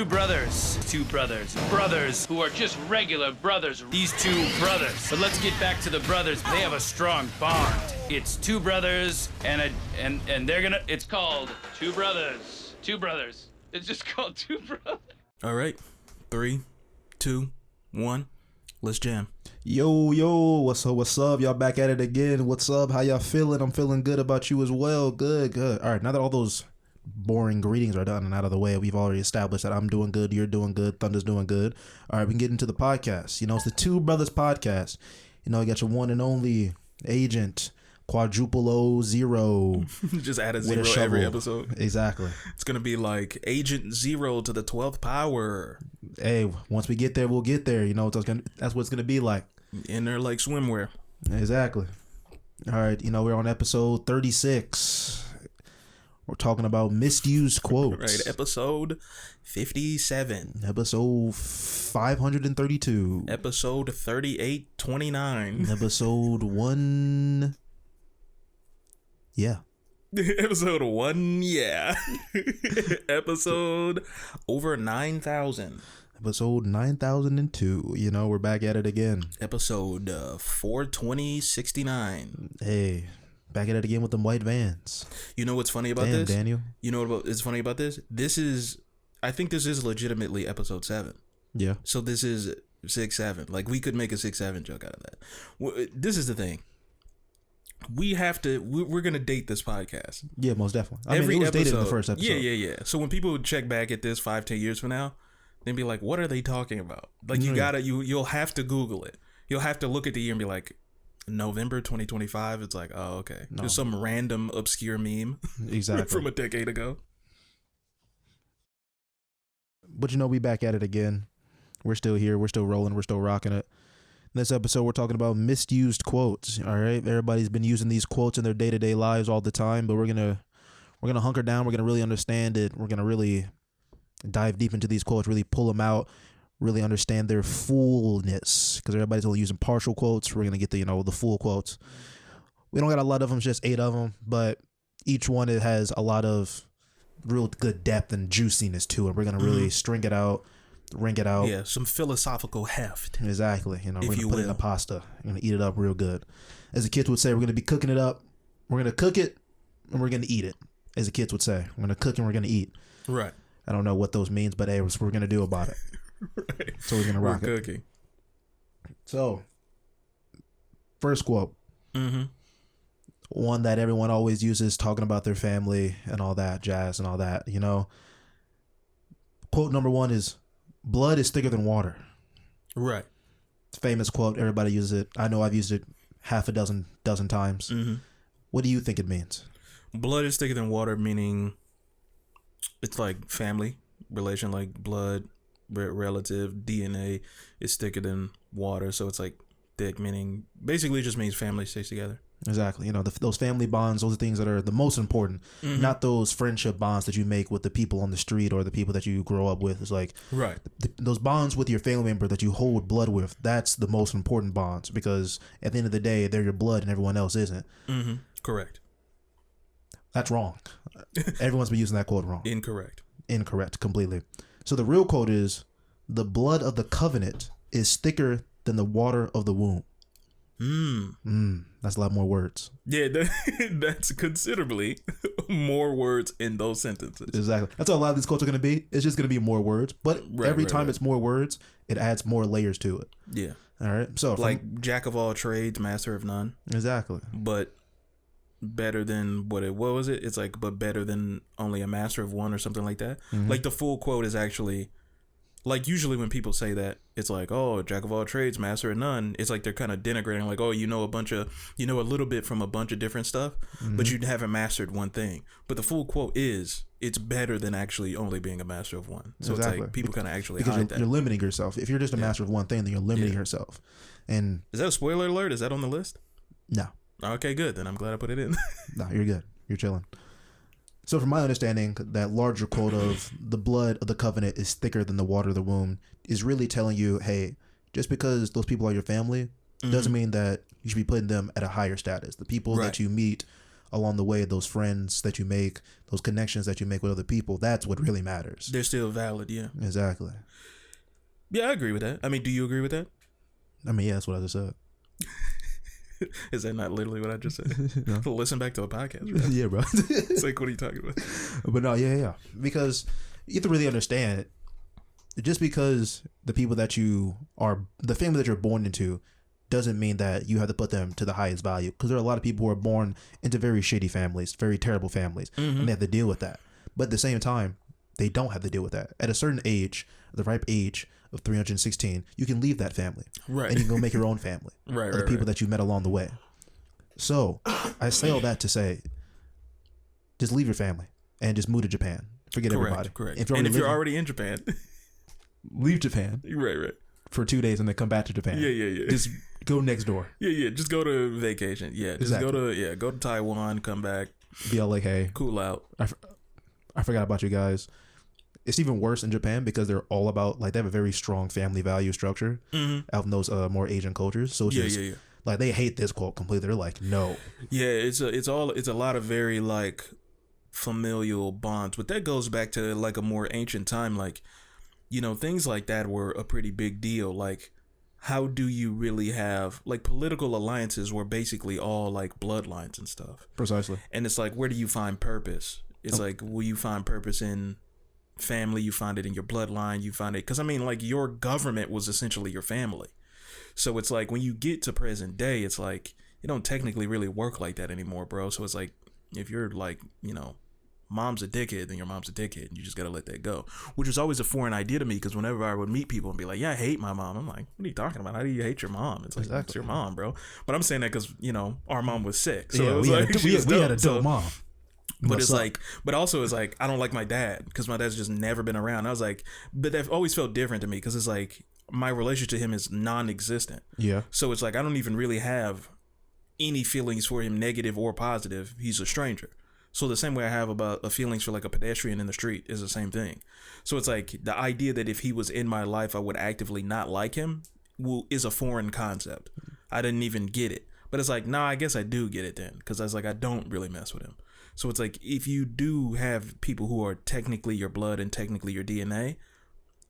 brothers who are just regular brothers. These two brothers. But let's get back to the brothers. They have a strong bond. It's two brothers and they're gonna. It's called Two Brothers. Two Brothers. It's just called Two Brothers. All right, 3, 2, 1. Let's jam. Yo, what's up? Y'all back at it again. What's up? How y'all feeling? I'm feeling good about you as well. Good. All right, now that all those boring greetings are done and out of the way, we've already established that I'm doing good, you're doing good, Thunder's doing good. All right, we can get into the podcast. You know, it's the Two Brothers podcast. You know, you got your one and only agent, quadruple O0. Just add a zero every episode. Exactly. It's going to be like Agent 0 to the 12th power. Hey, once we get there, we'll get there. You know, that's what it's going to be like. In there like swimwear. Exactly. All right, you know, we're on episode 36. We're talking about misused quotes. Right, episode 57. Episode 532. Episode 3829. Episode 1. Yeah. Episode 1, yeah. Episode over 9,000. Episode 9002. You know, we're back at it again. Episode 42069. Hey, back at it again with them white vans. You know what's funny about this? Daniel. You know what's funny about this? I think this is legitimately episode 7. Yeah. So this is 6-7. Like, we could make a 6-7 joke out of that. This is the thing. We're going to date this podcast. Yeah, most definitely. I mean, it was dated in the first episode. Yeah. So when people check back at this 5-10 years from now, they'll be like, what are they talking about? Like, you'll have to Google it. You'll have to look at the year and be like, November 2025. It's like, oh, okay. No. Just some random obscure meme. Exactly. From a decade ago. But you know, we back at it again. We're still here. We're still rolling. We're still rocking it. In this episode, we're talking about misused quotes. All right. Everybody's been using these quotes in their day-to-day lives all the time, but we're gonna hunker down. We're gonna really understand it. We're gonna really dive deep into these quotes, really pull them out, really understand their fullness, because everybody's only using partial quotes. We're gonna get the full quotes. We don't got a lot of them, just 8 of them, but each one, it has a lot of real good depth and juiciness to it. We're gonna really string it out, wring it out. Yeah, some philosophical heft. Exactly. You know, we're gonna put it in a pasta. We're gonna eat it up real good. As the kids would say, we're gonna be cooking it up. We're gonna cook it and we're gonna eat it. As the kids would say, we're gonna cook and we're gonna eat. Right. I don't know what those means, but hey, that's what we're gonna do about it. Right. So we're gonna rock it. Cooking. So, first quote. One that everyone always uses, talking about their family and all that jazz and all that. You know, quote number 1 is, "Blood is thicker than water." Right. It's a famous quote. Everybody uses it. I know I've used it half a dozen times. What do you think it means? Blood is thicker than water, meaning it's like family relation, like blood, relative, DNA is thicker than water. So it's like thick, meaning basically it just means family stays together. Exactly. You know, those family bonds, those are things that are the most important, not those friendship bonds that you make with the people on the street or the people that you grow up with. It's like, right. Those bonds with your family member that you hold blood with, that's the most important bonds, because at the end of the day, they're your blood and everyone else isn't. Correct. That's wrong. Everyone's been using that quote wrong. Incorrect, completely. So the real quote is, "The blood of the covenant is thicker than the water of the womb." That's a lot more words. Yeah, that's considerably more words in those sentences. Exactly. That's what a lot of these quotes are going to be. It's just going to be more words. But every time it's more words, it adds more layers to it. Yeah. All right. So like jack of all trades, master of none. Exactly. But better than what was it? It's like, but better than only a master of one or something like that. Like the full quote is actually, like, usually when people say that, it's like, oh, jack of all trades, master of none. It's like they're kind of denigrating, like, oh, you know a little bit from a bunch of different stuff, but you haven't mastered one thing. But the full quote is, it's better than actually only being a master of one. So It's like people kind of actually hide that. You're limiting yourself. If you're just a master of one thing, then you're limiting yourself. And is that a spoiler alert? Is that on the list? No. Okay, good. Then I'm glad I put it in. No, you're good. You're chilling. So from my understanding, that larger quote of the blood of the covenant is thicker than the water of the womb is really telling you, hey, just because those people are your family doesn't mean that you should be putting them at a higher status. The people that you meet along the way, those friends that you make, those connections that you make with other people, that's what really matters. They're still valid, yeah. Exactly. Yeah, I agree with that. I mean, do you agree with that? I mean, yeah, that's what I just said. Is that not literally what I just said? No. Listen back to a podcast, bro. Yeah, bro. It's like, what are you talking about? But no, yeah. Because you have to really understand it. Just because the people that you are, the family that you're born into, doesn't mean that you have to put them to the highest value. Because there are a lot of people who are born into very shitty families, very terrible families, and they have to deal with that. But at the same time, they don't have to deal with that. At a certain age, the ripe age of 316, you can leave that family. Right. And you can go make your own family. Right, The people that you met along the way. So, I say all that to say, just leave your family and just move to Japan. Forget everybody. Correct. If you're already in Japan, leave Japan. right. For 2 days and then come back to Japan. Yeah. Just go next door. Yeah. Just go to vacation. Yeah. Just Exactly. go to Taiwan, come back, Be all like, hey, cool out. I forgot about you guys. It's even worse in Japan because they're all about, like, they have a very strong family value structure out in those more Asian cultures. So it's just, like, they hate this quote completely. They're like, no. Yeah, it's a lot of very, like, familial bonds, but that goes back to, like, a more ancient time. Like, you know, things like that were a pretty big deal. Like, how do you really have, like, political alliances were basically all, like, bloodlines and stuff. Precisely. And it's like, where do you find purpose? It's like, will you find purpose in family? You find it in your bloodline. You find it, because I mean, like, your government was essentially your family. So it's like, when you get to present day, it's like, it don't technically really work like that anymore, bro. So it's like, if you're like, you know, mom's a dickhead, then your mom's a dickhead, and you just gotta let that go. Which was always a foreign idea to me, because whenever I would meet people and be like, yeah, I hate my mom, I'm like, what are you talking about? How do you hate your mom? It's like, Exactly. It's your mom, bro. But I'm saying that because, you know, our mom was sick, so Yeah, it was we like, had a dope mom. but it's like, but also it's like, I don't like my dad because my dad's just never been around. I was like, but that always felt different to me because it's like, my relationship to him is non-existent. Yeah. So it's like, I don't even really have any feelings for him, negative or positive. He's a stranger. So the same way I have about feelings for like a pedestrian in the street is the same thing. So it's like, the idea that if he was in my life, I would actively not like him is a foreign concept. I didn't even get it. But it's like, nah, I guess I do get it then. Because I was like, I don't really mess with him. So it's like, if you do have people who are technically your blood and technically your DNA,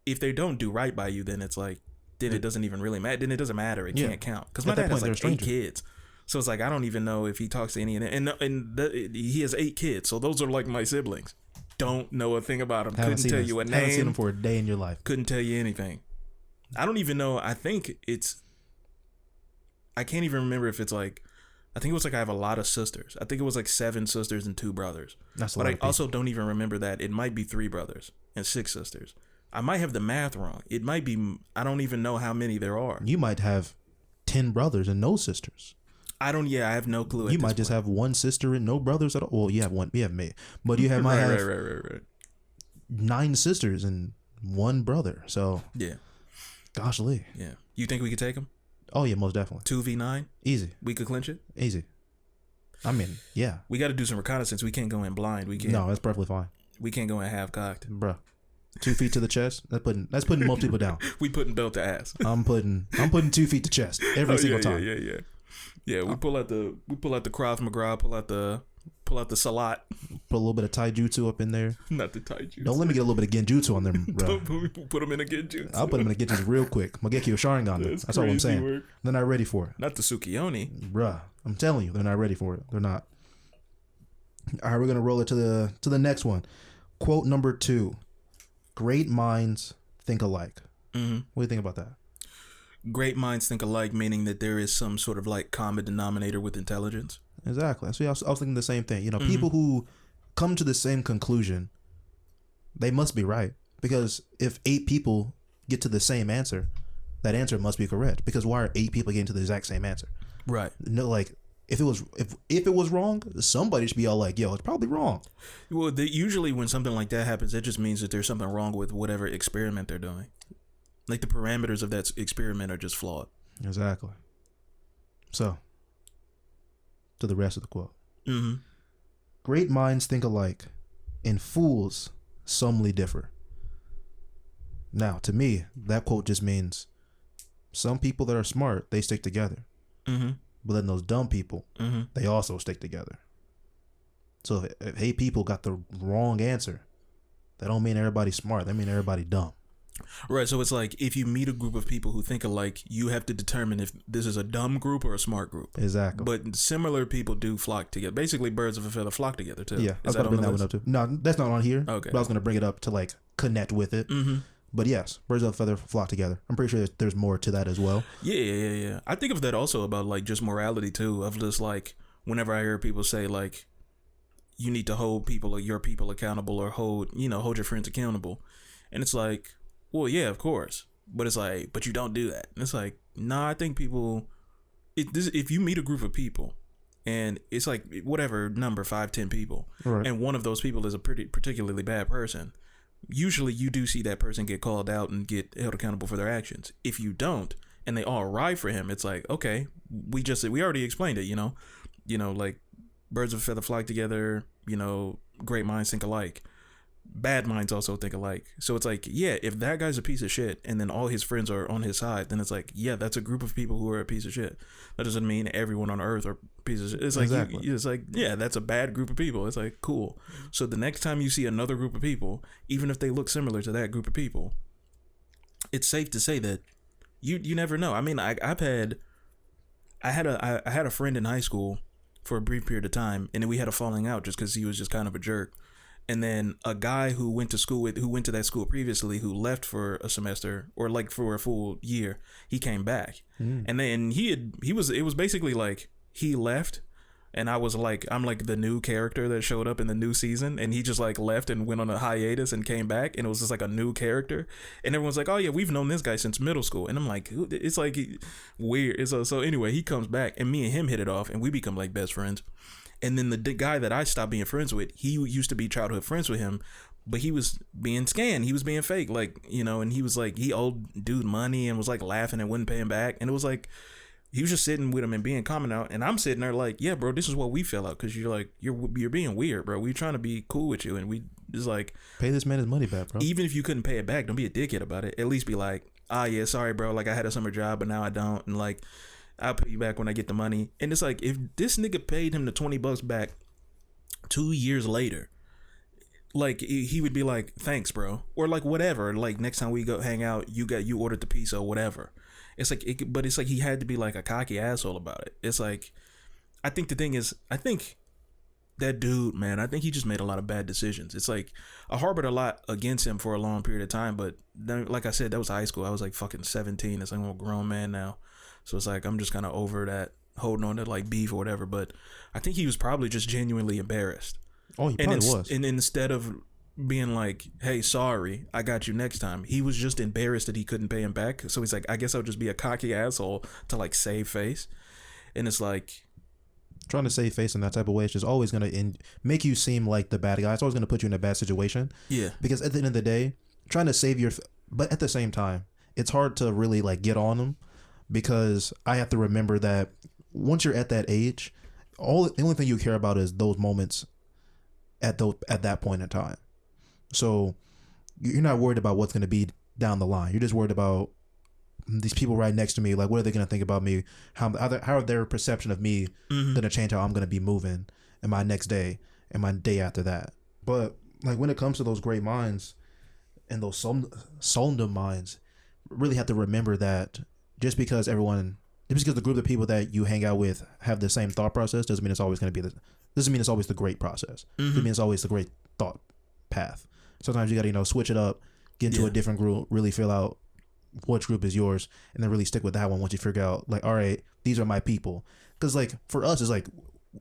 if they don't do right by you, then it's like, then it doesn't even really matter. Then it doesn't matter. It can't count. Because my dad has like 8 kids. So it's like, I don't even know if he talks to any of them. And he has 8 kids. So those are like my siblings. Don't know a thing about them. Couldn't tell you a name. Haven't seen them for a day in your life. Couldn't tell you anything. I don't even know. I think I can't even remember if it's like, I think it was like I have a lot of sisters. I think it was like 7 sisters and 2 brothers. That's a but lot I of people. also don't even remember that. It might be 3 brothers and 6 sisters. I might have the math wrong. It might be, I don't even know how many there are. You might have 10 brothers and no sisters. I have no clue. You might just have 1 sister and no brothers at all. Well, you have one. You have me. But you might have right. 9 sisters and 1 brother. So, yeah. Gosh, Lee. Yeah. You think we could take them? Oh, yeah, most definitely. 2v9? Easy. We could clinch it? Easy. I mean, yeah. We got to do some reconnaissance. We can't go in blind. We can't. No, that's perfectly fine. We can't go in half cocked. Bruh. 2 feet to the chest. That's putting most people down. We putting belt to ass. I'm putting 2 feet to chest every single time. Yeah, we pull out the Krav Maga, pull out the Salat. Put a little bit of taijutsu up in there. Not the taijutsu. Don't let me get a little bit of genjutsu on them, bro. Put them in a genjutsu. I'll put them in a genjutsu real quick. Mageki Sharingan. That's all I'm saying. Work. They're not ready for it. Not the Tsukiyomi. Bruh. I'm telling you, they're not ready for it. They're not. All right, we're gonna roll it to the next one. Quote number 2. Great minds think alike. Mm-hmm. What do you think about that? Great minds think alike, meaning that there is some sort of like common denominator with intelligence. Exactly. So I was thinking the same thing. You know, people who come to the same conclusion, they must be right. Because if 8 people get to the same answer, that answer must be correct. Because why are 8 people getting to the exact same answer? Right. No, like if it was wrong, somebody should be all like, "Yo, it's probably wrong." Well, usually when something like that happens, it just means that there's something wrong with whatever experiment they're doing. Like the parameters of that experiment are just flawed. Exactly. So, to the rest of the quote. Mm-hmm. Great minds think alike, and fools somely differ. Now, to me, that quote just means some people that are smart, they stick together. Mm-hmm. But then those dumb people, they also stick together. So if hey people got the wrong answer, that don't mean everybody's smart. That mean everybody dumb. Right. So it's like if you meet a group of people who think alike, you have to determine if this is a dumb group or a smart group. Exactly. But similar people do flock together. Basically, birds of a feather flock together too. Yeah, I was going to bring that one up too. No, that's not on here. Okay. But I was going to bring it up to like connect with it. Mm-hmm. But yes, birds of a feather flock together. I'm pretty sure there's more to that as well. Yeah. I think of that also about like just morality too. Of just like whenever I hear people say like, you need to hold people or your people accountable or hold your friends accountable, and it's like, well, yeah, of course, but it's like, but you don't do that. And it's like, nah, I think people, if you meet a group of people, and it's like whatever number 5-10 people, right, and one of those people is a particularly bad person. Usually you do see that person get called out and get held accountable for their actions. If you don't, and they all ride for him, it's like, okay, we already explained it, like birds of a feather flock together, great minds think alike. Bad minds also think alike. So it's like, yeah, if that guy's a piece of shit and then all his friends are on his side, then it's like, yeah, that's a group of people who are a piece of shit. That doesn't mean everyone on earth are pieces of shit. It's like, exactly. It's like, yeah, that's a bad group of people. It's like, cool. So the next time you see another group of people, even if they look similar to that group of people, it's safe to say that you never know. I mean, I had a friend in high school for a brief period of time, and then we had a falling out just because he was just kind of a jerk. And then a guy who went to that school previously, who left for a semester or like for a full year, he came back. And then it was basically like he left, and I'm like the new character that showed up in the new season, and he just like left and went on a hiatus and came back, and it was just like a new character, and everyone's like, oh yeah, we've known this guy since middle school, and I'm like, it's like weird. So anyway, he comes back, and me and him hit it off, and we become like best friends. And then the guy that I stopped being friends with, he used to be childhood friends with him, but he was being scanned. He was being fake, like, and he was like, he owed dude money and was like laughing and wouldn't pay him back. And it was like, he was just sitting with him and being common out. And I'm sitting there like, yeah, bro, this is what we fell out. Cause you're like, you're being weird, bro. We're trying to be cool with you. And we just like, pay this man his money back, bro. Even if you couldn't pay it back, don't be a dickhead about it. At least be like, yeah, sorry, bro. Like I had a summer job, but now I don't. And like, I'll pay you back when I get the money. And it's like, if this nigga paid him the $20 back 2 years later, like he would be like, thanks, bro, or like whatever, like next time we go hang out, you ordered the pizza or whatever. It's like but it's like he had to be like a cocky asshole about it. It's like, I think the thing is, I think that dude, man, I think he just made a lot of bad decisions. It's like I harbored a lot against him for a long period of time, but then, like I said, that was high school. I was like fucking 17. It's like I'm a grown man now, so it's like I'm just kind of over that, holding on to like beef or whatever. But I think he was probably just genuinely embarrassed. Oh, he probably was. And instead of being like, hey, sorry, I got you next time, he was just embarrassed that he couldn't pay him back. So he's like, I guess I'll just be a cocky asshole to like save face. And it's like, trying to save face in that type of way is just always going to make you seem like the bad guy. It's always going to put you in a bad situation. Yeah. Because at the end of the day, trying to save but at the same time, it's hard to really like get on them, because I have to remember that once you're at that age, the only thing you care about is those moments at that point in time. So you're not worried about what's going to be down the line. You're just worried about these people right next to me. Like, what are they going to think about me? How are their perception of me going to change how I'm going to be moving in my next day and my day after that? But like when it comes to those great minds and those solemn minds, really have to remember that just because the group of people that you hang out with have the same thought process doesn't mean it's always going to be doesn't mean it's always the great process. Doesn't mean it's always the great thought path. Sometimes you got to switch it up, get into a different group, really feel out which group is yours, and then really stick with that one once you figure out like, all right, these are my people. Because like for us, it's like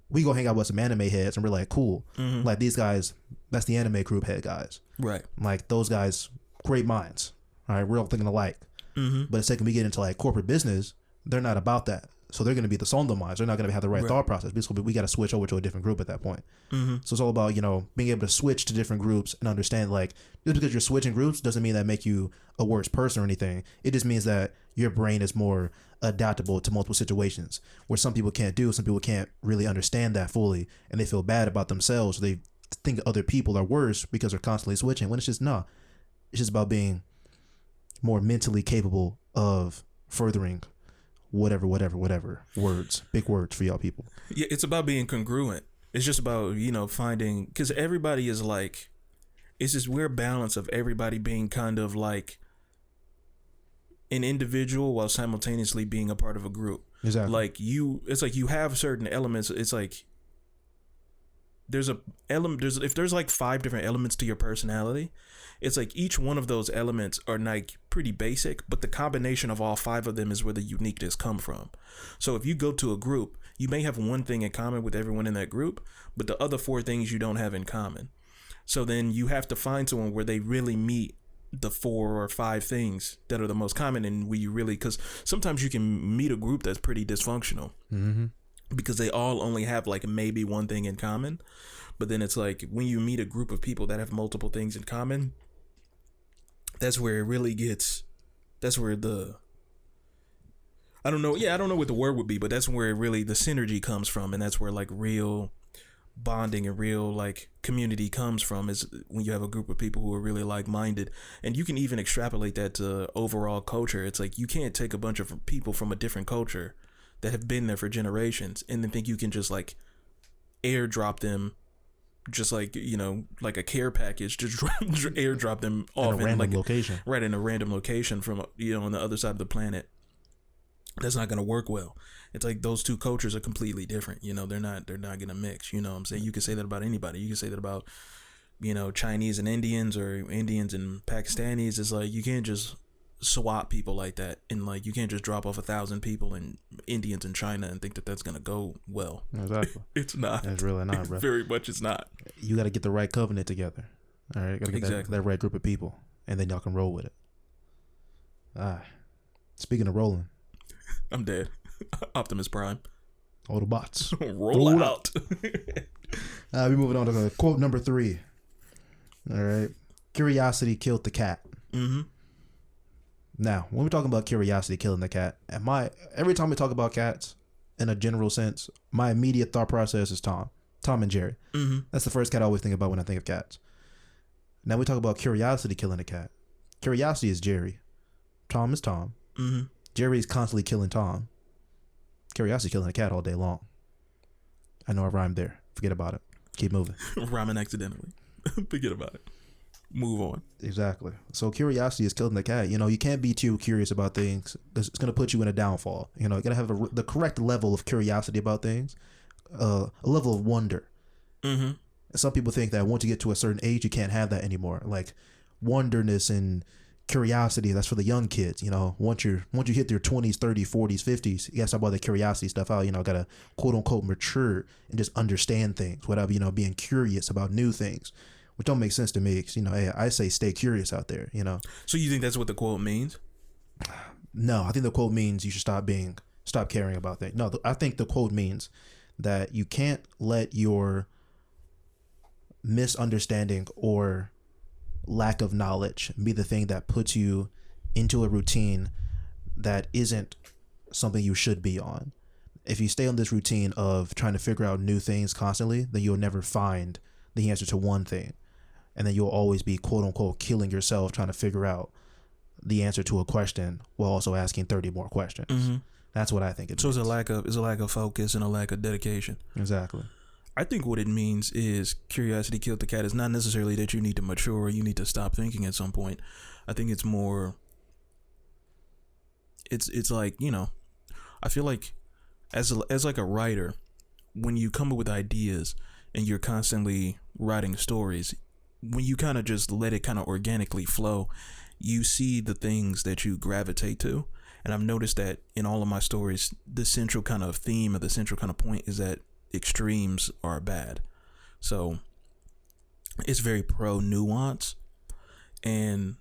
we go hang out with some anime heads and we're like, cool, like these guys, that's the anime group head guys, right? Like those guys, great minds, all right, we're all thinking alike. But the second we get into like corporate business, they're not about that. So they're going to be the Sonda minds. They're not going to have the right thought process. Basically, we got to switch over to a different group at that point. So it's all about, being able to switch to different groups and understand, like, just because you're switching groups doesn't mean that make you a worse person or anything. It just means that your brain is more adaptable to multiple situations, where some people can't do. Some people can't really understand that fully, and they feel bad about themselves. They think other people are worse because they're constantly switching, when it's just, no. It's just about being more mentally capable of furthering whatever words, big words for y'all people. Yeah, it's about being congruent. It's just about, finding, because everybody is like, it's this weird balance of everybody being kind of like an individual while simultaneously being a part of a group. Exactly. Like it's like you have certain elements. It's like if there's like 5 different elements to your personality, it's like each one of those elements are like pretty basic, but the combination of all 5 of them is where the uniqueness come from. So if you go to a group, you may have one thing in common with everyone in that group, but the other 4 things you don't have in common. So then you have to find someone where they really meet the 4 or 5 things that are the most common, and where you really, because sometimes you can meet a group that's pretty dysfunctional. Mm-hmm. Because they all only have like maybe one thing in common. But then it's like when you meet a group of people that have multiple things in common, that's where it really gets, that's where I don't know what the word would be, but that's where really the synergy comes from. And that's where like real bonding and real like community comes from, is when you have a group of people who are really like-minded. And you can even extrapolate that to overall culture. It's like you can't take a bunch of people from a different culture that have been there for generations and then think you can just like airdrop them, just like, like a care package, just airdrop them off in a random like location. Right, in a random location from, on the other side of the planet. That's not going to work well. It's like those 2 cultures are completely different. They're not going to mix. You know what I'm saying? You can say that about anybody. You can say that about, Chinese and Indians, or Indians and Pakistanis. It's like you can't just swap people like that, and like you can't just drop off 1,000 people and Indians in China and think that that's gonna go well. Exactly. It's not. It's really not, bro. Very much it's not. You got to get the right covenant together. All right, got to get that right group of people, and then y'all can roll with it. Speaking of rolling, I'm dead. Optimus Prime. Autobots. Roll out. We moving on to quote number 3. All right, curiosity killed the cat. Mm-hmm. Now, when we're talking about curiosity killing the cat, every time we talk about cats in a general sense, my immediate thought process is Tom and Jerry. Mm-hmm. That's the first cat I always think about when I think of cats. Now we talk about curiosity killing a cat. Curiosity is Jerry. Tom is Tom. Mm-hmm. Jerry is constantly killing Tom. Curiosity killing a cat all day long. I know I rhymed there. Forget about it. Keep moving. Rhyming accidentally. Forget about it. Move on. Exactly. So curiosity is killing the cat. You can't be too curious about things. It's going to put you in a downfall. You got to have the correct level of curiosity about things, a level of wonder. Mm-hmm. Some people think that once you get to a certain age, you can't have that anymore. Like wonderness and curiosity, that's for the young kids. Once you hit your 20s, 30s, 40s, 50s, you got to stop all the curiosity stuff out. Got to quote unquote mature and just understand things without, being curious about new things. Which don't make sense to me, because, hey, I say stay curious out there, So you think that's what the quote means? No, I think the quote means you should stop caring about things. No, I think the quote means that you can't let your misunderstanding or lack of knowledge be the thing that puts you into a routine that isn't something you should be on. If you stay on this routine of trying to figure out new things constantly, then you'll never find the answer to one thing. And then you'll always be, quote unquote, killing yourself trying to figure out the answer to a question while also asking 30 more questions. Mm-hmm. That's what I think it means. So it's a lack of focus and a lack of dedication. Exactly. I think what it means is curiosity killed the cat. It's not necessarily that you need to mature or you need to stop thinking at some point. I think it's more, it's like, I feel like as like a writer, when you come up with ideas and you're constantly writing stories, when you kind of just let it kind of organically flow, you see the things that you gravitate to. And I've noticed that in all of my stories, the central kind of theme or the central kind of point is that extremes are bad. So it's very pro nuance, and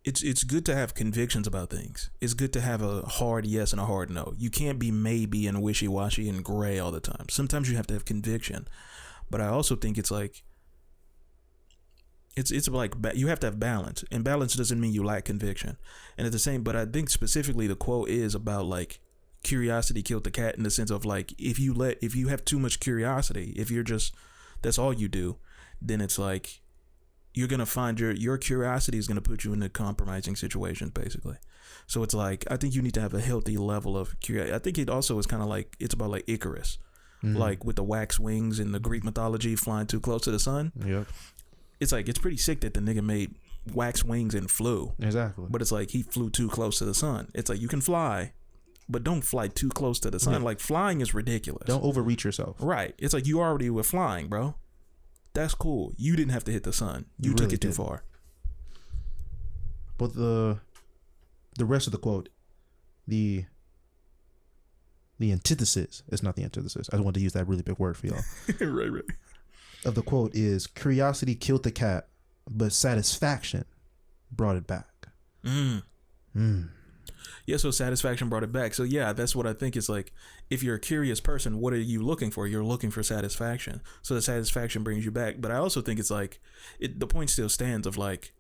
it's good to have convictions about things. It's good to have a hard yes and a hard no. You can't be maybe and wishy-washy and gray all the time. Sometimes you have to have conviction. But I also think it's like it's like you have to have balance, and balance doesn't mean you lack conviction. And at the same, but I think specifically the quote is about like curiosity killed the cat, in the sense of like if you have too much curiosity, if you're just that's all you do, then it's like you're gonna find your curiosity is gonna put you into compromising situations, basically. So it's like I think you need to have a healthy level of curiosity. I think it also is kind of like it's about like Icarus. like with the wax wings in the Greek mythology, flying too close to the sun. Yep. It's like, it's pretty sick that the nigga made wax wings and flew. Exactly. But it's like he flew too close to the sun. It's like, you can fly, but don't fly too close to the sun. Like, flying is ridiculous. Don't overreach yourself. Right. It's like, you already were flying, bro. That's cool. You didn't have to hit the sun. You took really it too didn't. far. But the rest of the quote, the antithesis, it's not the antithesis. I wanted to use that really big word for y'all. Right. Of the quote is, curiosity killed the cat, but satisfaction brought it back. Yeah, so satisfaction brought it back. So yeah, that's what I think is like, if you're a curious person, what are you looking for? You're looking for satisfaction. So the satisfaction brings you back. But I also think it's like, the point still stands of like,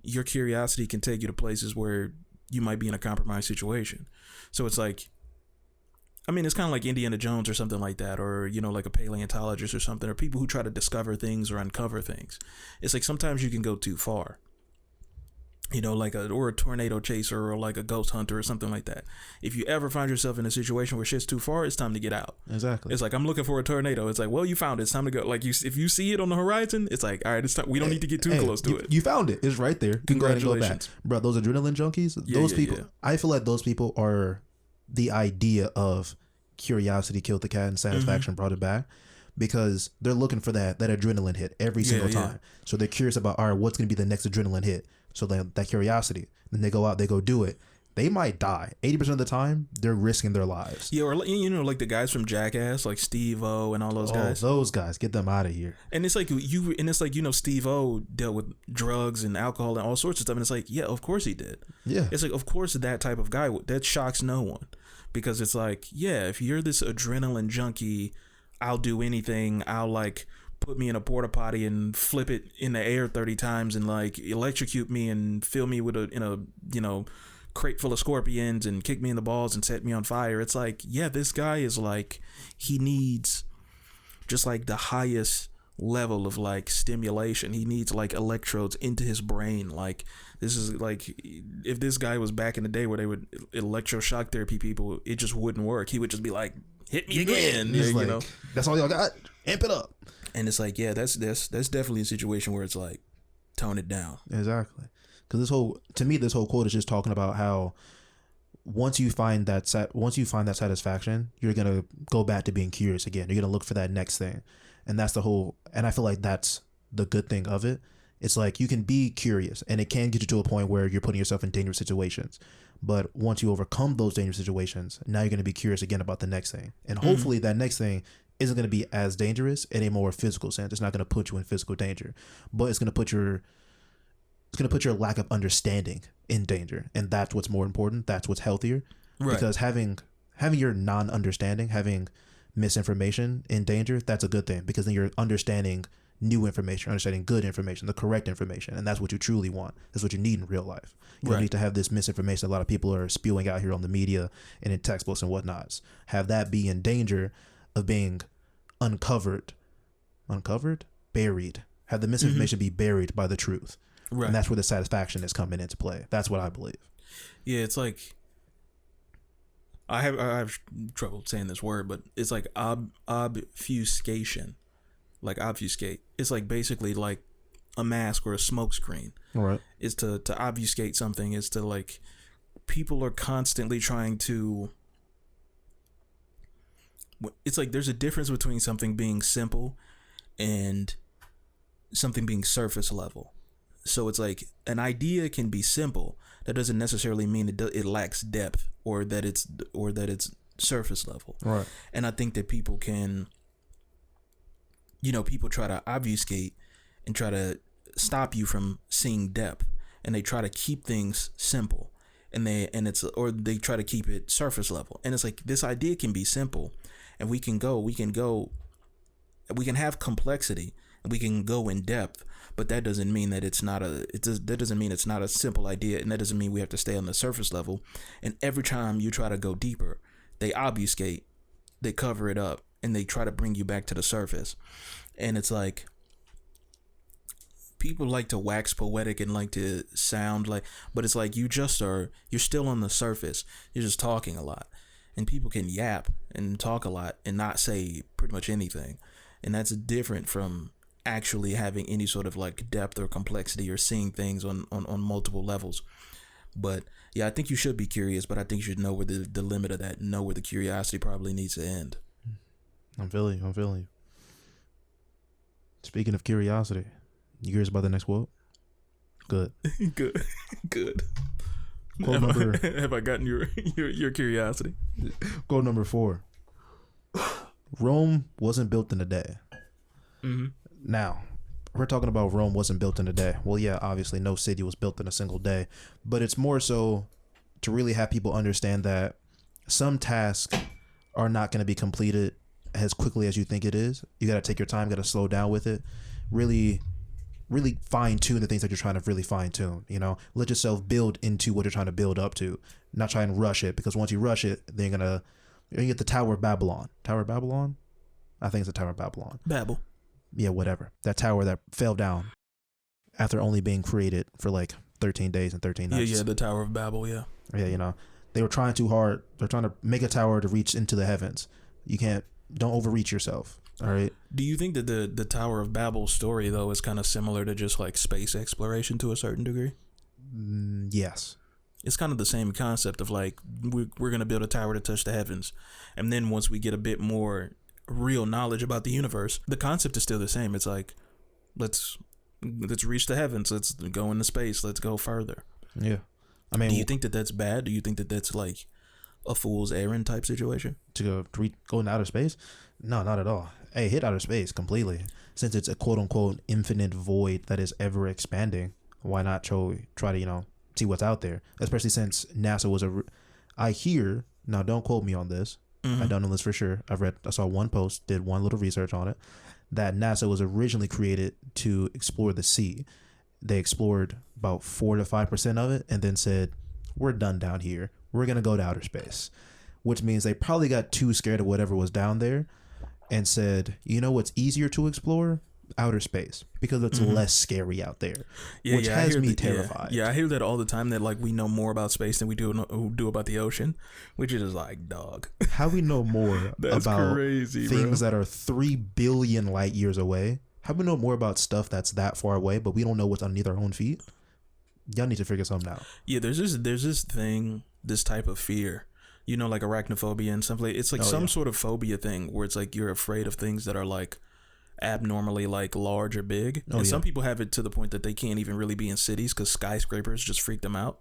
your curiosity can take you to places where you might be in a compromised situation. So it's like, I mean, it's kind of like Indiana Jones or something like that, or, you know, like a paleontologist or something, or people who try to discover things or uncover things. It's like, sometimes you can go too far, you know, like or a tornado chaser or like a ghost hunter or something like that. If you ever find yourself in a situation where shit's too far, it's time to get out. Exactly. It's like, I'm looking for a tornado. It's like, well, you found it. It's time to go. Like, if you see it on the horizon, it's like, all right, it's time. We don't need to get too close to it. You found it. It's right there. You can go ahead and go back. Bro, those adrenaline junkies, those people, I feel like those people are the idea of curiosity killed the cat and satisfaction brought it back, because they're looking for that adrenaline hit every single time. So they're curious about, all right, what's going to be the next adrenaline hit? So that curiosity, then they go out, they go do it. They might die. 80% of the time, they're risking their lives. Yeah, or, you know, like the guys from Jackass, like Steve-O and all those guys. Those guys, get them out of here. And it's like, you know, Steve-O dealt with drugs and alcohol and all sorts of stuff. And it's like, yeah, of course he did. Yeah. It's like, of course that type of guy, that shocks no one. Because it's like, yeah, if you're this adrenaline junkie, I'll do anything. I'll like put me in a porta potty and flip it in the air 30 times and like electrocute me and fill me with a crate full of scorpions and kick me in the balls and set me on fire. It's like, yeah, this guy is like, he needs just like the highest level of like stimulation. He needs like electrodes into his brain. Like, this is like, if this guy was back in the day where they would electroshock therapy people, it just wouldn't work. He would just be like, hit me again. He's you like, know, that's all y'all got. Amp it up. and it's like, yeah, that's definitely a situation where it's like, tone it down. Exactly. Because this whole quote is just talking about how once you find that satisfaction, you're gonna go back to being curious again. You're gonna look for that next thing, and that's the whole. And I feel like that's the good thing of it. It's like, you can be curious, and it can get you to a point where you're putting yourself in dangerous situations. But once you overcome those dangerous situations, now you're going to be curious again about the next thing, and hopefully that next thing isn't going to be as dangerous in a more physical sense. It's not going to put you in physical danger, but it's going to put your lack of understanding in danger, and that's what's more important. That's what's healthier, Right. because having your non-understanding, having misinformation in danger, that's a good thing, because then you're understanding new information, understanding good information, the correct information, and that's what you truly want. That's what you need in real life. You don't need to have this misinformation a lot of people are spewing out here on the media and in textbooks and whatnots. Have that be in danger of being buried. Have the misinformation be buried by the truth. Right. And that's where the satisfaction is coming into play. That's what I believe. Yeah, it's like, I have trouble saying this word, but it's like obfuscation. Like obfuscate. It's like basically like a mask or a smoke screen. All right. Is to obfuscate something, is to like, people are constantly trying to, it's like there's a difference between something being simple and something being surface level. So it's like, an idea can be simple. That doesn't necessarily mean it lacks depth or that it's surface level. Right. And I think that people can, people try to obfuscate and try to stop you from seeing depth, and they try to keep things simple, and they try to keep it surface level. And it's like, this idea can be simple, and we can have complexity, and we can go in depth, but that doesn't mean that it's not a simple idea, and that doesn't mean we have to stay on the surface level. And every time you try to go deeper, they obfuscate, they cover it up, and they try to bring you back to the surface. And it's like, people like to wax poetic and like to sound like, but it's like, you're still on the surface. You're just talking a lot. and people can yap and talk a lot and not say pretty much anything, and that's different from actually having any sort of like depth or complexity or seeing things on multiple levels. But yeah, I think you should be curious, but I think you should know where the limit of that, know where the curiosity probably needs to end. I'm feeling you. Speaking of curiosity, you curious about the next quote? Good. Good. Quote number. Have I gotten your curiosity? Quote number 4. Rome wasn't built in a day. Mm-hmm. Now, we're talking about Rome wasn't built in a day. Well, yeah, obviously no city was built in a single day, but it's more so to really have people understand that some tasks are not going to be completed as quickly as you think it is. You got to take your time, got to slow down with it. Really fine tune the things that you're trying to really fine tune, you know, let yourself build into what you're trying to build up to, not try and rush it, because once you rush it, then you're going to get the Tower of Babylon. Tower of Babylon? I think it's the Tower of Babylon. Babel. Yeah, whatever. That tower that fell down after only being created for like 13 days and 13 nights. Yeah, the Tower of Babel, yeah. Yeah, you know, they were trying too hard. They're trying to make a tower to reach into the heavens. Don't overreach yourself. All right. Do you think that the Tower of Babel story, though, is kind of similar to just like space exploration to a certain degree? Yes. It's kind of the same concept of like, we're going to build a tower to touch the heavens. And then once we get a bit more real knowledge about the universe, the concept is still the same. It's like, let's reach the heavens. Let's go into space. Let's go further. Yeah. I mean, do you think that that's bad? Do you think that that's like a fool's errand type situation? To go into outer space? No, not at all. Hey, hit outer space completely. Since it's a quote unquote infinite void that is ever expanding, why not try to, you know, see what's out there? Especially since NASA was I hear, now don't quote me on this. Mm-hmm. I don't know this for sure. I saw one post, did one little research on it, that NASA was originally created to explore the sea. They explored about 4 to 5% of it and then said, we're done down here. We're going to go to outer space, which means they probably got too scared of whatever was down there and said, you know what's easier to explore? Outer space, because it's less scary out there, which has me terrified. Yeah, I hear that all the time, that like we know more about space than we do about the ocean, which is like, dog. How we know more about crazy, things that are 3 billion light years away? How we know more about stuff that's that far away, but we don't know what's underneath our own feet? Y'all need to figure something out. Yeah, there's this thing, this type of fear, you know, like arachnophobia and something. It's like sort of phobia thing where it's like you're afraid of things that are like abnormally like large or big. Some people have it to the point that they can't even really be in cities because skyscrapers just freak them out.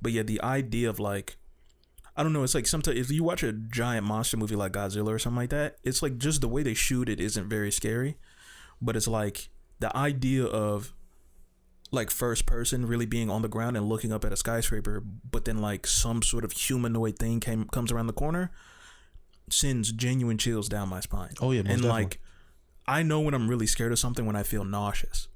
But yeah, the idea of like, I don't know, it's like sometimes if you watch a giant monster movie like Godzilla or something like that, it's like just the way they shoot it isn't very scary. But it's like the idea of like first person really being on the ground and looking up at a skyscraper, but then like some sort of humanoid thing comes around the corner, sends genuine chills down my spine. Oh yeah, most and definitely. Like I know when I'm really scared of something when I feel nauseous,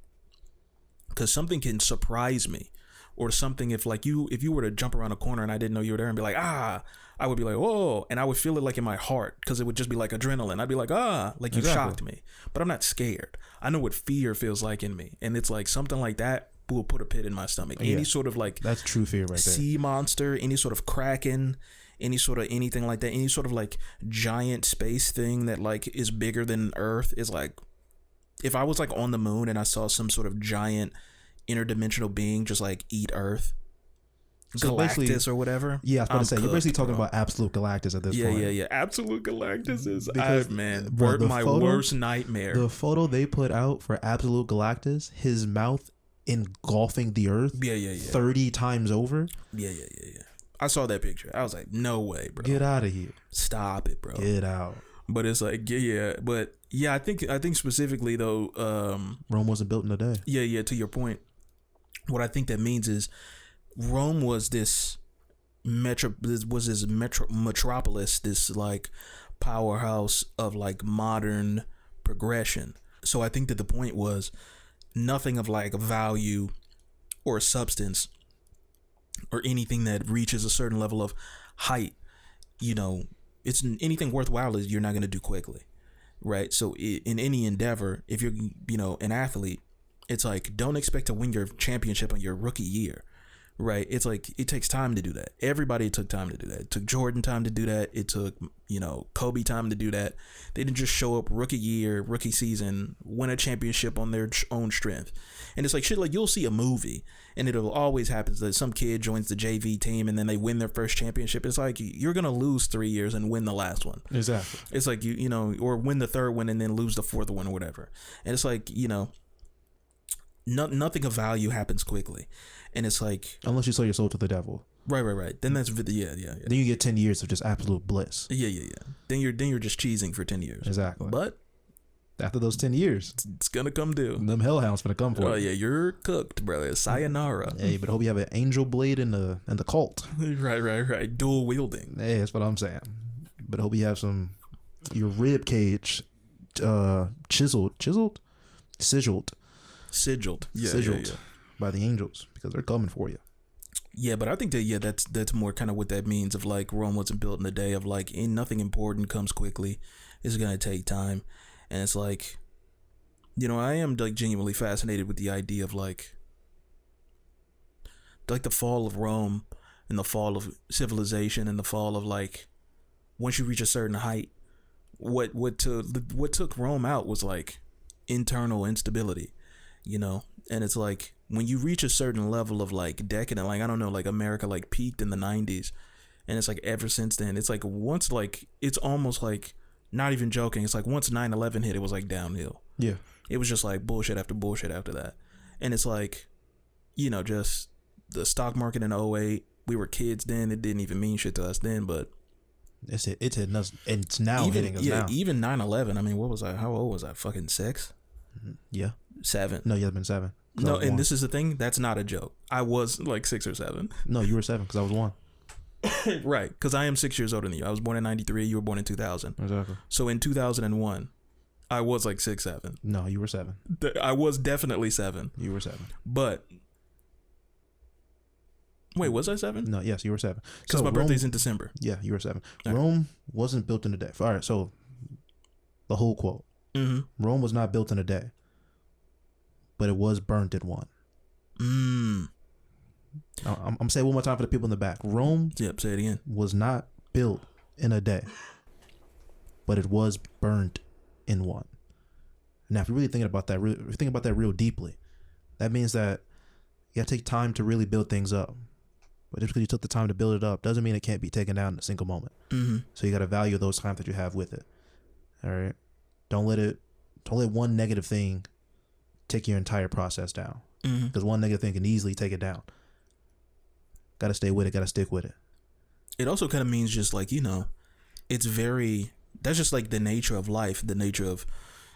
because something can surprise me, or something if you were to jump around a corner and I didn't know you were there and be like, I would be like, whoa, and I would feel it like in my heart, because it would just be like adrenaline. I'd be like, like you shocked me, but I'm not scared. I know what fear feels like in me, and it's like something like that will put a pit in my stomach. Any sort of like, that's true fear right there. Sea monster, any sort of kraken, any sort of anything like that, any sort of like giant space thing that like is bigger than Earth is like, if I was like on the moon and I saw some sort of giant interdimensional being just like eat Earth, so Galactus or whatever. Yeah, I was about to say, you're basically talking about absolute Galactus at this point. Yeah. Absolute Galactus is, man, my worst nightmare. The photo they put out for absolute Galactus, his mouth engulfing the Earth 30 times over. Yeah. I saw that picture. I was like, no way, bro. Get out of here. Stop it, bro. Get out. But it's like, but I think specifically though, Rome wasn't built in a day. Yeah, to your point, what I think that means is Rome was this metropolis, this like powerhouse of like modern progression. So I think that the point was nothing of like value or substance or anything that reaches a certain level of height, you know, it's anything worthwhile is you're not going to do quickly, right? So in any endeavor, if you're, you know, an athlete, it's like, don't expect to win your championship on your rookie year, right? It's like it takes time to do that. Everybody took time to do that. It took Jordan time to do that. It took, Kobe time to do that. They didn't just show up rookie year, rookie season, win a championship on their own strength. And it's like shit, like you'll see a movie and it'll always happen that some kid joins the JV team and then they win their first championship. It's like you're going to lose 3 years and win the last one. Exactly. It's like, or win the third one and then lose the fourth one or whatever. And it's like, nothing of value happens quickly. And it's like, unless you sell your soul to the devil. Right. Then that's yeah. Then you get 10 years of just absolute bliss. Yeah. Then you're just cheesing for 10 years. Exactly. But after those 10 years, it's gonna come due. Them hellhounds gonna come for you. Oh yeah, you're cooked, brother. Sayonara. Hey, but I hope you have an angel blade in the cult. Right. Dual wielding. Hey, that's what I'm saying. But I hope you have your rib cage, sigiled by the angels, because they're coming for you. Yeah, but I think that that's more kind of what that means of like Rome wasn't built in a day, of like nothing important comes quickly. It's gonna take time. And it's like, I am like genuinely fascinated with the idea of like the fall of Rome and the fall of civilization and the fall of like, once you reach a certain height, what took Rome out was like internal instability, and it's like when you reach a certain level of like decadent, like I don't know, like America like peaked in the 90s, and it's like ever since then, it's like once like it's almost like, not even joking, it's like once 9/11 hit, it was like downhill. Yeah. It was just like bullshit after bullshit after that. And it's like, just the stock market in 2008, we were kids then, it didn't even mean shit to us then, but it's hitting us, and it's now hitting us now. Even 9/11, I mean, what was I? How old was I? Fucking 6? Yeah. 7. No, you have been 7. No, and this is the thing, that's not a joke. I was like 6 or 7. No, you were 7 because I was 1. Right, because I am 6 years older than you. I was born in 93, you were born in 2000. Exactly. So in 2001, I was like 6, 7. No, you were 7. I was definitely 7. You were 7. But wait, was I 7? No, yes, you were 7. Because my birthday's in December. Yeah, you were 7. Right. Rome wasn't built in a day. All right, so the whole quote. Mm-hmm. Rome was not built in a day, but it was burnt in one. I'm saying one more time for the people in the back. Rome, say it again, was not built in a day, but it was burnt in one. Now, if you're really thinking about that, real deeply, that means that you gotta take time to really build things up. But just because you took the time to build it up doesn't mean it can't be taken down in a single moment. Mm-hmm. So you gotta value those times that you have with it. All right, don't let one negative thing take your entire process down, because one negative thing can easily take it down. Got to stay with it. Got to stick with it. It also kind of means just like, that's just like the nature of life, the nature of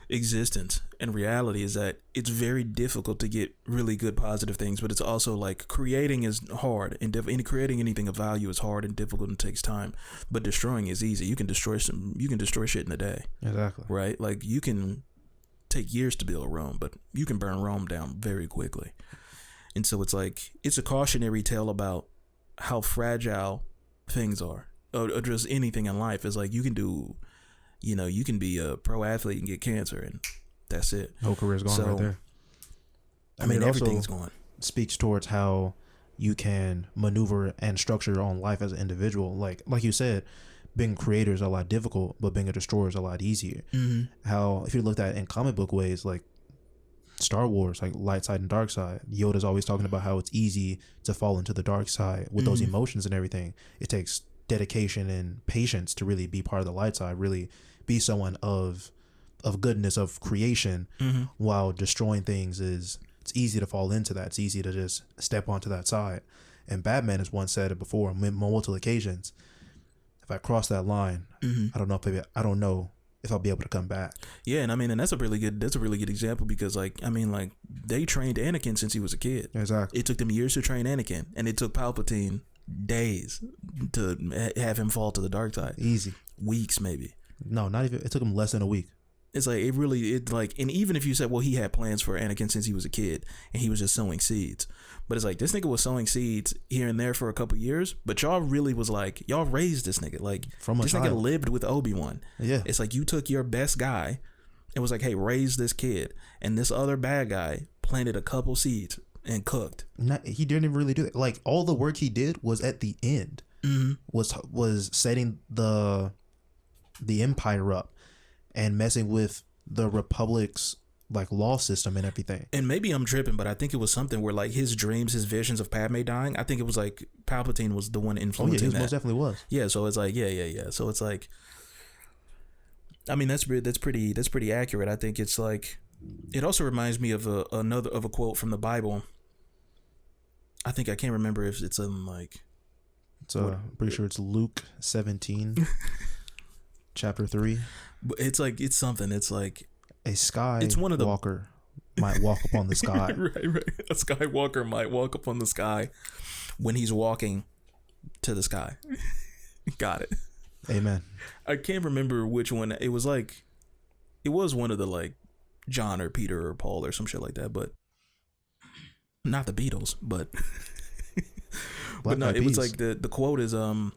existence and reality, is that it's very difficult to get really good positive things, but it's also like creating is hard, and creating anything of value is hard and difficult and takes time, but destroying is easy. You can destroy shit in a day. Exactly. Right? Like you can take years to build Rome, but you can burn Rome down very quickly. And so it's like, it's a cautionary tale about how fragile things are, or just anything in life. Is like you can be a pro athlete and get cancer, and that's it. Whole career's gone right there. I mean, everything's gone. Speaks towards how you can maneuver and structure your own life as an individual. Like you said, being a creator is a lot difficult, but being a destroyer is a lot easier. Mm-hmm. How, if you looked at it in comic book ways, like Star Wars, like light side and dark side, Yoda's always talking about how it's easy to fall into the dark side with those emotions and everything. It takes dedication and patience to really be part of the light side, really be someone of goodness, of creation, while destroying things it's easy to fall into that. It's easy to just step onto that side. And Batman has once said it before on multiple occasions: if I cross that line, I don't know if I'll be able to come back. Yeah, and I mean, and that's a really good example, because like, I mean, like, they trained Anakin since he was a kid. Exactly. It took them years to train Anakin, and it took Palpatine days to have him fall to the dark side. Easy. Weeks, maybe. No, not even. It took him less than a week. It's like, and even if you said, well, he had plans for Anakin since he was a kid and he was just sowing seeds, but it's like, this nigga was sowing seeds here and there for a couple years, but y'all really was like, y'all raised this nigga. Like, this nigga lived with Obi-Wan. Yeah. It's like, you took your best guy and was like, hey, raise this kid. And this other bad guy planted a couple seeds and cooked. He didn't really do it. Like all the work he did was at the end. Was setting the empire up and messing with the Republic's like law system and everything. And maybe I'm tripping, but I think it was something where like his dreams, his visions of Padme dying, I think it was like Palpatine was the one influencing that. Most definitely was. Yeah, so it's like yeah. So it's like, I mean, that's pretty accurate. I think it's like, it also reminds me of a quote from the Bible. I think I can't remember if it's in like. I'm pretty sure it's Luke 17, chapter 3. But it's like, it's something. It's like a sky. It's one of the walker might walk upon the sky. right. A skywalker might walk upon the sky when he's walking to the sky. Got it. Amen. I can't remember which one. It was like, it was one of the like John or Peter or Paul or some shit like that, but not the Beatles, but. But no, it was like the quote is to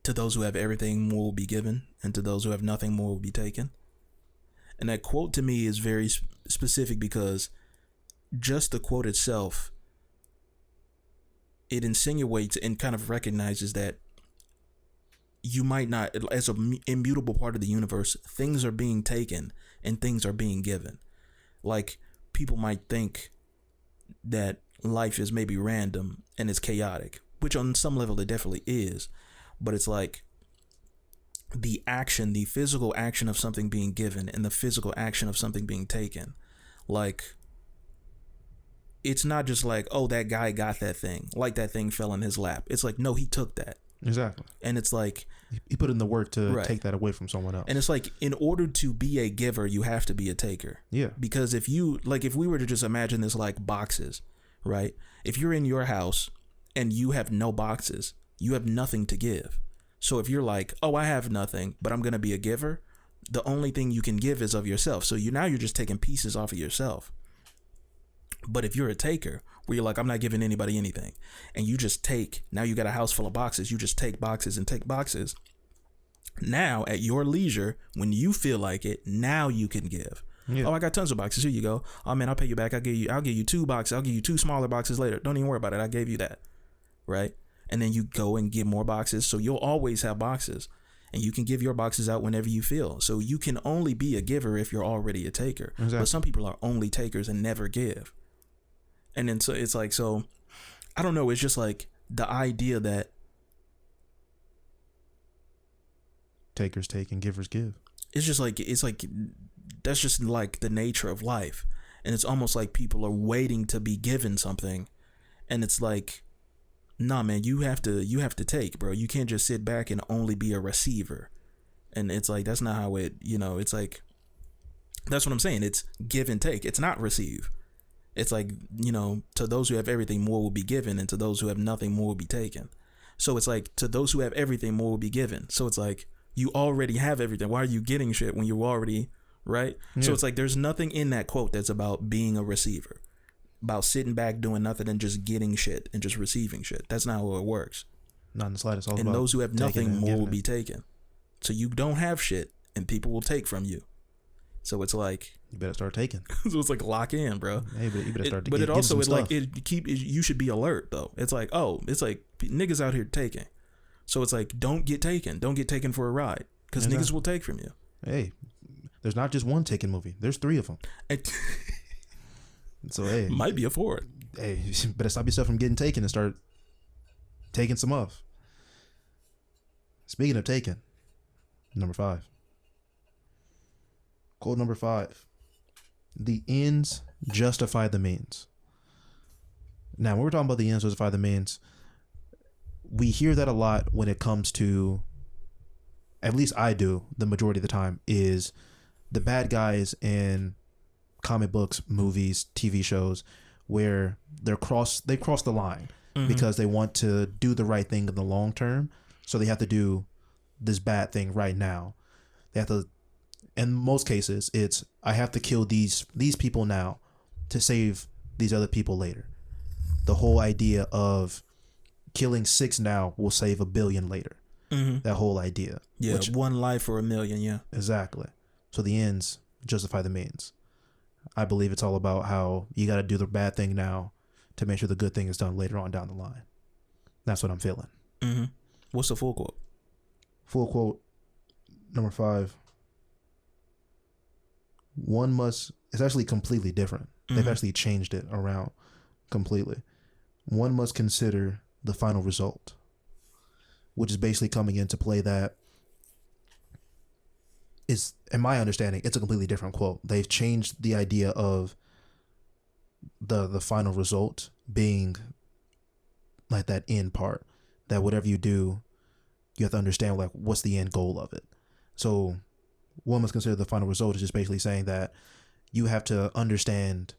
those who have everything more will be given, and to those who have nothing more will be taken. And that quote to me is very specific because just the quote itself, it insinuates and kind of recognizes that you might not, as an immutable part of the universe, things are being taken and things are being given. Like people might think that life is maybe random and it's chaotic, which on some level it definitely is, but it's like the physical action of something being given and the physical action of something being taken. Like, it's not just like, oh, that guy got that thing, like that thing fell in his lap. It's like, no, he took that. Exactly. And it's like, he put in the work to take that away from someone else. And it's like, in order to be a giver, you have to be a taker. Yeah. Because if we were to just imagine this like boxes, right? If you're in your house and you have no boxes, you have nothing to give. So if you're like, oh, I have nothing, but I'm going to be a giver, the only thing you can give is of yourself. So you're just taking pieces off of yourself. But if you're a taker, where you're like, I'm not giving anybody anything, and you just take, now you got a house full of boxes, you just take boxes and take boxes. Now at your leisure, when you feel like it, now you can give. Yeah. Oh, I got tons of boxes. Here you go. Oh man, I'll pay you back. I'll give you 2 boxes. I'll give you 2 smaller boxes later. Don't even worry about it. I gave you that. Right? And then you go and get more boxes. So you'll always have boxes, and you can give your boxes out whenever you feel. So you can only be a giver if you're already a taker. Exactly. But some people are only takers and never give. And then so it's like, so I don't know. It's just like the idea that takers take and givers give. It's like that's just like the nature of life. And it's almost like people are waiting to be given something. And it's like, nah, man, you have to take, bro. You can't just sit back and only be a receiver. And it's like, that's not how it, it's like, that's what I'm saying. It's give and take. It's not receive. It's like, to those who have everything, more will be given. And to those who have nothing, more will be taken. So it's like, to those who have everything, more will be given. So it's like, you already have everything. Why are you getting shit when you already, right? Yeah. So it's like, there's nothing in that quote that's about being a receiver, about sitting back doing nothing and just getting shit and just receiving shit. That's not how it works. Not in the slightest. And those who have nothing, more will be taken. So you don't have shit and people will take from you. So it's like, you better start taking. So it's like, lock in, bro. Hey, but you better start. But it also is like, you should be alert though. It's like, oh, it's like niggas out here taking. So it's like, don't get taken. Don't get taken for a ride, because niggas will take from you. Hey, there's not just one Taken movie. There's 3 of them. So hey, might be a 4th. Hey, you better stop yourself from getting taken and start taking some off. Speaking of taking, number 5. Quote number 5. The ends justify the means. Now, when we're talking about the ends justify the means, we hear that a lot when it comes to, at least I do, the majority of the time, is the bad guys in comic books, movies, TV shows, where they cross the line because they want to do the right thing in the long term. So they have to do this bad thing right now. They have to, in most cases, it's, I have to kill these people now to save these other people later. The whole idea of killing 6 now will save 1 billion later. Mm-hmm. That whole idea. Yeah, 1 life for 1 million, yeah. Exactly. So the ends justify the means. I believe it's all about how you got to do the bad thing now to make sure the good thing is done later on down the line. That's what I'm feeling. Mm-hmm. What's the full quote? Full quote, number 5. One must, it's actually completely different. They've actually changed it around completely. One must consider the final result, which is basically coming into play that is, in my understanding, it's a completely different quote. They've changed the idea of the final result being like that end part, that whatever you do, you have to understand like what's the end goal of it. So one must consider the final result is just basically saying that you have to understand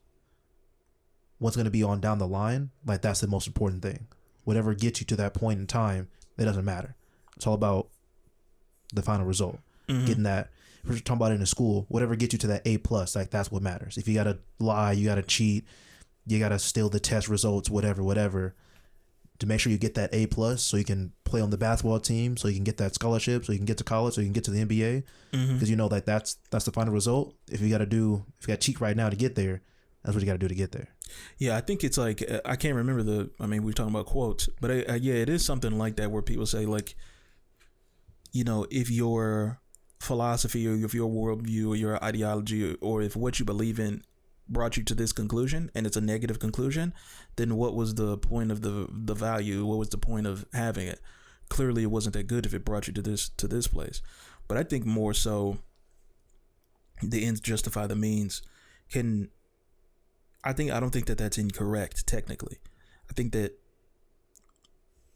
what's going to be on down the line. Like that's the most important thing. Whatever gets you to that point in time, it doesn't matter. It's all about the final result. Getting that, if we're talking about it in school, whatever gets you to that A+, like that's what matters. If you got to lie, you got to cheat, you got to steal the test results, whatever, to make sure you get that A+, so you can play on the basketball team, so you can get that scholarship, so you can get to college, so you can get to the NBA, because you know that that's the final result. If you got to cheat right now to get there, that's what you got to do to get there. Yeah, I think it's like, I can't remember we're talking about quotes, but yeah, it is something like that where people say like, you know, if your philosophy or if your worldview or your ideology or if what you believe in brought you to this conclusion and it's a negative conclusion, then what was the point of the value? What was the point of having it? Clearly it wasn't that good if it brought you to this place. But I think more so the ends justify the means. I don't think that that's incorrect technically. I think that,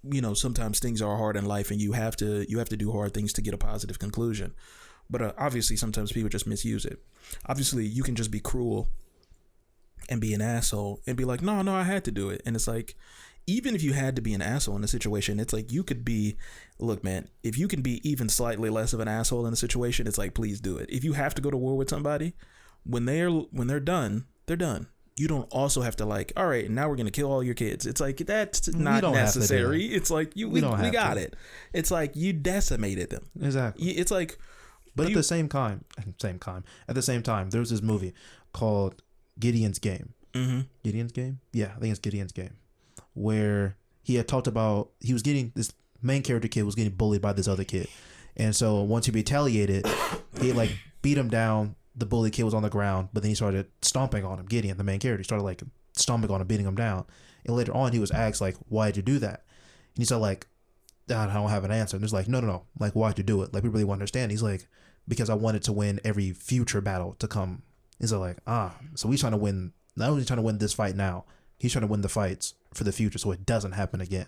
you know, sometimes things are hard in life and you have to do hard things to get a positive conclusion. But obviously sometimes people just misuse it. Obviously you can just be cruel and be an asshole and be like, no, I had to do it. And it's like, even if you had to be an asshole in a situation, it's like you could be, look, man, if you can be even slightly less of an asshole in a situation, it's like, please do it. If you have to go to war with somebody, when they're done, they're done. You don't also have to like, all right, now we're going to kill all your kids. It's like, that's not necessary. It's like, we got it. It's like you decimated them. Exactly. It's like, but at the same time, there was this movie called Gideon's Game. Gideon's Game? Yeah, I think it's Gideon's Game. Where he had talked about, this main character kid was getting bullied by this other kid. And so once he retaliated, he like beat him down. The bully kid was on the ground, but then he started stomping on him. Gideon, the main character, he started like stomping on him, beating him down. And later on, he was asked like, "Why did you do that?" And he said like, "I don't have an answer." And it's like, no, like why'd you do it? Like we really want to understand. He's like, because I wanted to win every future battle to come. He's like, so he's trying to win. Not only trying to win this fight now, he's trying to win the fights for the future, so it doesn't happen again.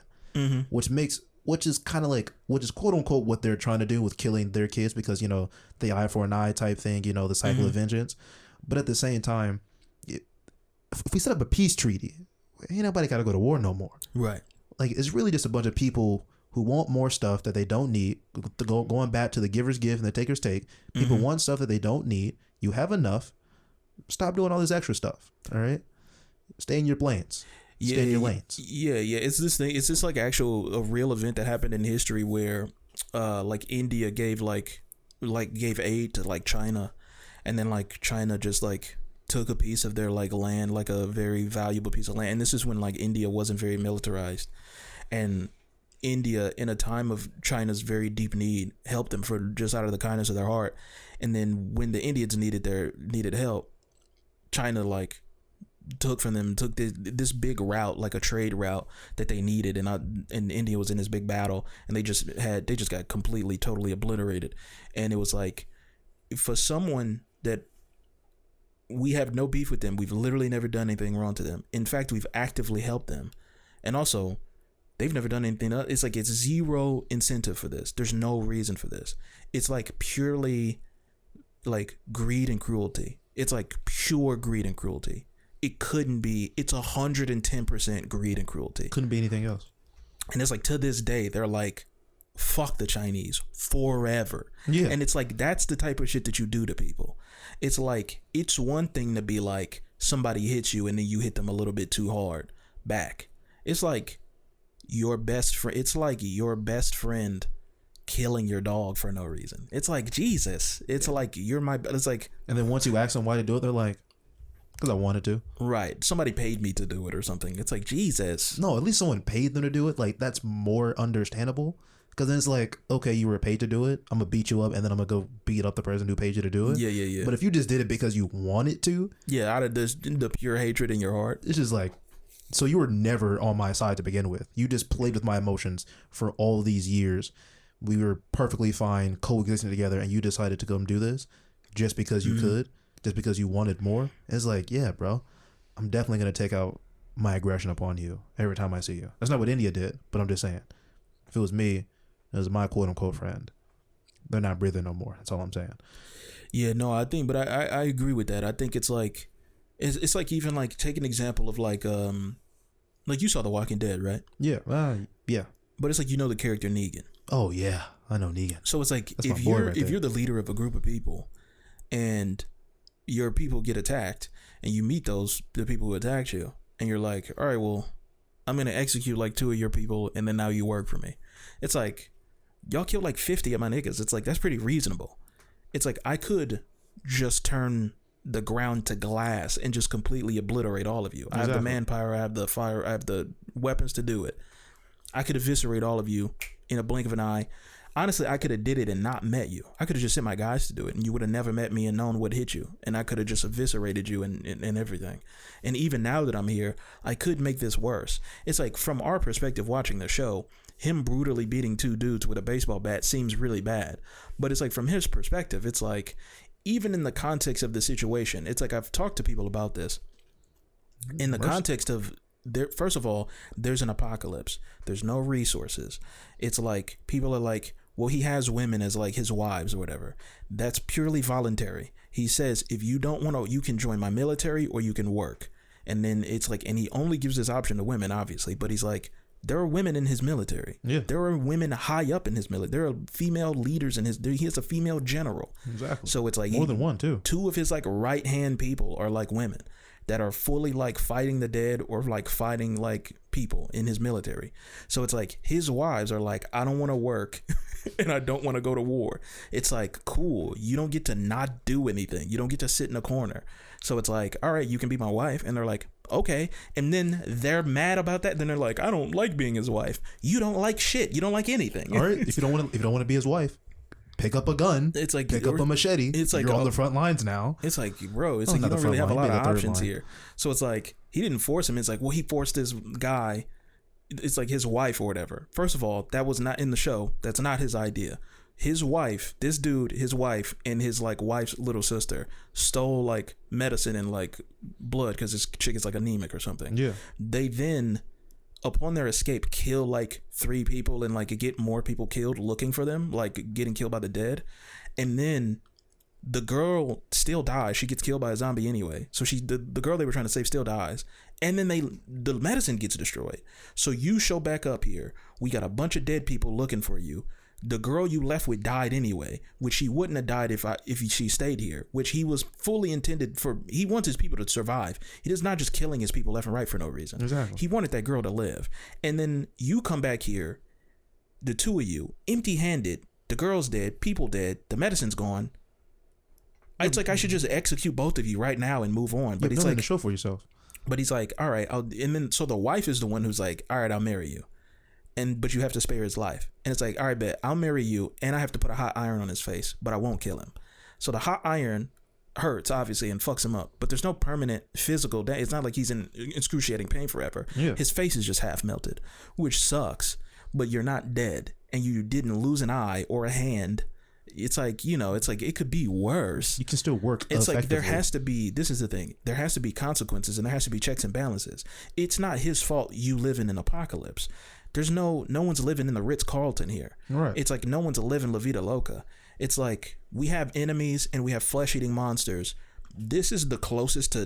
Which is quote unquote what they're trying to do with killing their kids, because, you know, the eye for an eye type thing, you know, the cycle of vengeance. But at the same time, if we set up a peace treaty, ain't nobody got to go to war no more. Right. Like, it's really just a bunch of people who want more stuff that they don't need. Going back to the giver's give and the taker's take. People want stuff that they don't need. You have enough. Stop doing all this extra stuff. All right. Stay in your lanes. Stay in your lanes. Yeah. It's this thing. It's just like a real event that happened in history where, like India gave gave aid to like China, and then like China just like took a piece of their like land, like a very valuable piece of land. And this is when like India wasn't very militarized, and India, in a time of China's very deep need, helped them for just out of the kindness of their heart. And then when the Indians needed help, China like took this big route, like a trade route that they needed, and India was in this big battle, and they just got completely totally obliterated. And it was like, for someone that we have no beef with them, we've literally never done anything wrong to them. In fact, we've actively helped them, and also they've never done anything else. It's like, it's zero incentive for this. There's no reason for this. It's like purely like greed and cruelty. It's like pure greed and cruelty. It couldn't be. It's 110% greed and cruelty. Couldn't be anything else. And it's like, to this day, they're like, fuck the Chinese forever. Yeah. And it's like, that's the type of shit that you do to people. It's like, it's one thing to be like, somebody hits you and then you hit them a little bit too hard back. It's like your best friend. It's like your best friend killing your dog for no reason. It's like, Jesus. It's like, you're my. It's like. And then once you ask them why they do it, they're like, Because I wanted to. Right. Somebody paid me to do it or something. It's like, Jesus. No, at least someone paid them to do it. Like, that's more understandable. Because then it's like, okay, you were paid to do it. I'm going to beat you up, and then I'm going to go beat up the person who paid you to do it. Yeah. But if you just did it because you wanted to. Yeah, out of the pure hatred in your heart. It's just like, so you were never on my side to begin with. You just played with my emotions for all these years. We were perfectly fine coexisting together, and you decided to come do this just because you could. Just because you wanted more. It's like, yeah, bro, I'm definitely going to take out my aggression upon you every time I see you. That's not what India did, but I'm just saying. If it was me, it was my quote-unquote friend. They're not breathing no more. That's all I'm saying. Yeah, no, I think, but I agree with that. I think it's like, it's like even like take an example of like you saw The Walking Dead, right? Yeah, yeah. But it's like, you know, the character Negan. Oh, yeah, I know Negan. So it's like, That's if you're the leader of a group of people and your people get attacked and you meet the people who attacked you and you're like, all right, well, I'm going to execute like 2 of your people and then now you work for me. It's like, y'all killed like 50 of my niggas. It's like, that's pretty reasonable. It's like, I could just turn the ground to glass and just completely obliterate all of you. Exactly. I have the manpower, I have the fire, I have the weapons to do it. I could eviscerate all of you in a blink of an eye. Honestly, I could have did it and not met you. I could have just sent my guys to do it and you would have never met me and known what hit you. And I could have just eviscerated you and everything. And even now that I'm here, I could make this worse. It's like, from our perspective watching the show, him brutally beating 2 dudes with a baseball bat seems really bad. But it's like, from his perspective, it's like, even in the context of the situation, it's like, I've talked to people about this. In the context of, first of all, there's an apocalypse. There's no resources. It's like, people are like, well, he has women as like his wives or whatever. That's purely voluntary. He says, if you don't want to, you can join my military or you can work. And then it's like, and he only gives this option to women, obviously, but he's like, there are women in his military. Yeah. There are women high up in his military. There are female leaders in he has a female general. Exactly. So it's like more than one too. 2 of his like right hand people are like women that are fully like fighting the dead or like fighting like people in his military. So it's like, his wives are like, I don't want to work and I don't want to go to war. It's like, cool. You don't get to not do anything. You don't get to sit in a corner. So it's like, all right, you can be my wife. And they're like, okay. And then they're mad about that. Then they're like, I don't like being his wife. You don't like shit. You don't like anything. All right. If you don't want to be his wife, pick up a gun. It's like, pick up a machete. It's like, you're on the front lines now. It's like, bro, it's like, you don't really have a lot of options here. So it's like, he didn't force him. It's like, well, he forced this guy. It's like his wife or whatever. First of all, that was not in the show. That's not his idea. His wife, this dude, his wife and his like wife's little sister stole like medicine and like blood because this chick is like anemic or something. Yeah. They then, upon their escape, kill like 3 people and like get more people killed looking for them, like getting killed by the dead. And then the girl still dies. She gets killed by a zombie anyway. So the girl they were trying to save still dies. And then the medicine gets destroyed. So you show back up here. We got a bunch of dead people looking for you. The girl you left with died anyway, which she wouldn't have died if she stayed here, which he was fully intended for. He wants his people to survive. He does not just killing his people left and right for no reason. Exactly. He wanted that girl to live. And then you come back here, the 2 of you, empty-handed. The girl's dead, people dead, the medicine's gone. It's like, I should just execute both of you right now and move on. But it's like, to show for yourself. But he's like, all right, and then so the wife is the one who's like, all right, I'll marry you. But you have to spare his life. And it's like, all right, bet, I'll marry you and I have to put a hot iron on his face, but I won't kill him. So the hot iron hurts, obviously, and fucks him up. But there's no permanent physical damage. It's not like he's in excruciating pain forever. Yeah. His face is just half melted, which sucks. But you're not dead and you didn't lose an eye or a hand. It's like, it's like, it could be worse. You can still work. It's like, there has to be, this is the thing, there has to be consequences and there has to be checks and balances. It's not his fault you live in an apocalypse. There's no one's living in the Ritz-Carlton here. Right. It's like, no one's living La Vida Loca. It's like, we have enemies and we have flesh-eating monsters. This is the closest to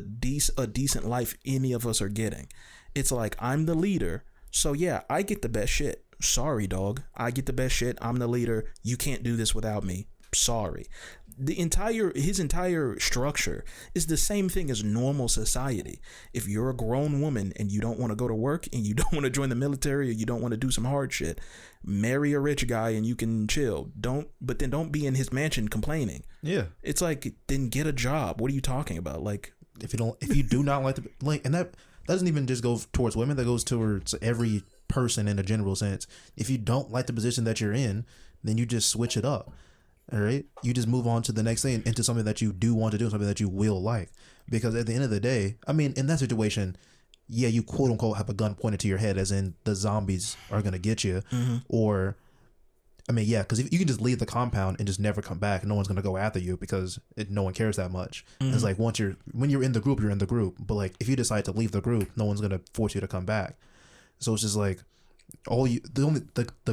a decent life any of us are getting. It's like, I'm the leader, so yeah, I get the best shit. Sorry, dog. I get the best shit. I'm the leader. You can't do this without me. Sorry. His entire structure is the same thing as normal society. If you're a grown woman and you don't want to go to work and you don't want to join the military or you don't want to do some hard shit, marry a rich guy and you can chill. But then don't be in his mansion complaining. Yeah. It's like, then get a job. What are you talking about? Like, if you do not like the like, and that doesn't even just go towards women, that goes towards every person in a general sense. If you don't like the position that you're in, then you just switch it up. All right, you just move on to the next thing, into something that you do want to do, something that you will like. Because at the end of the day, I mean, in that situation, yeah, you quote unquote have a gun pointed to your head, as in the zombies are gonna get you, or, I mean, yeah, because if you can just leave the compound and just never come back, no one's gonna go after you because no one cares that much. It's like when you're in the group, you're in the group. But like if you decide to leave the group, no one's gonna force you to come back. So it's just like the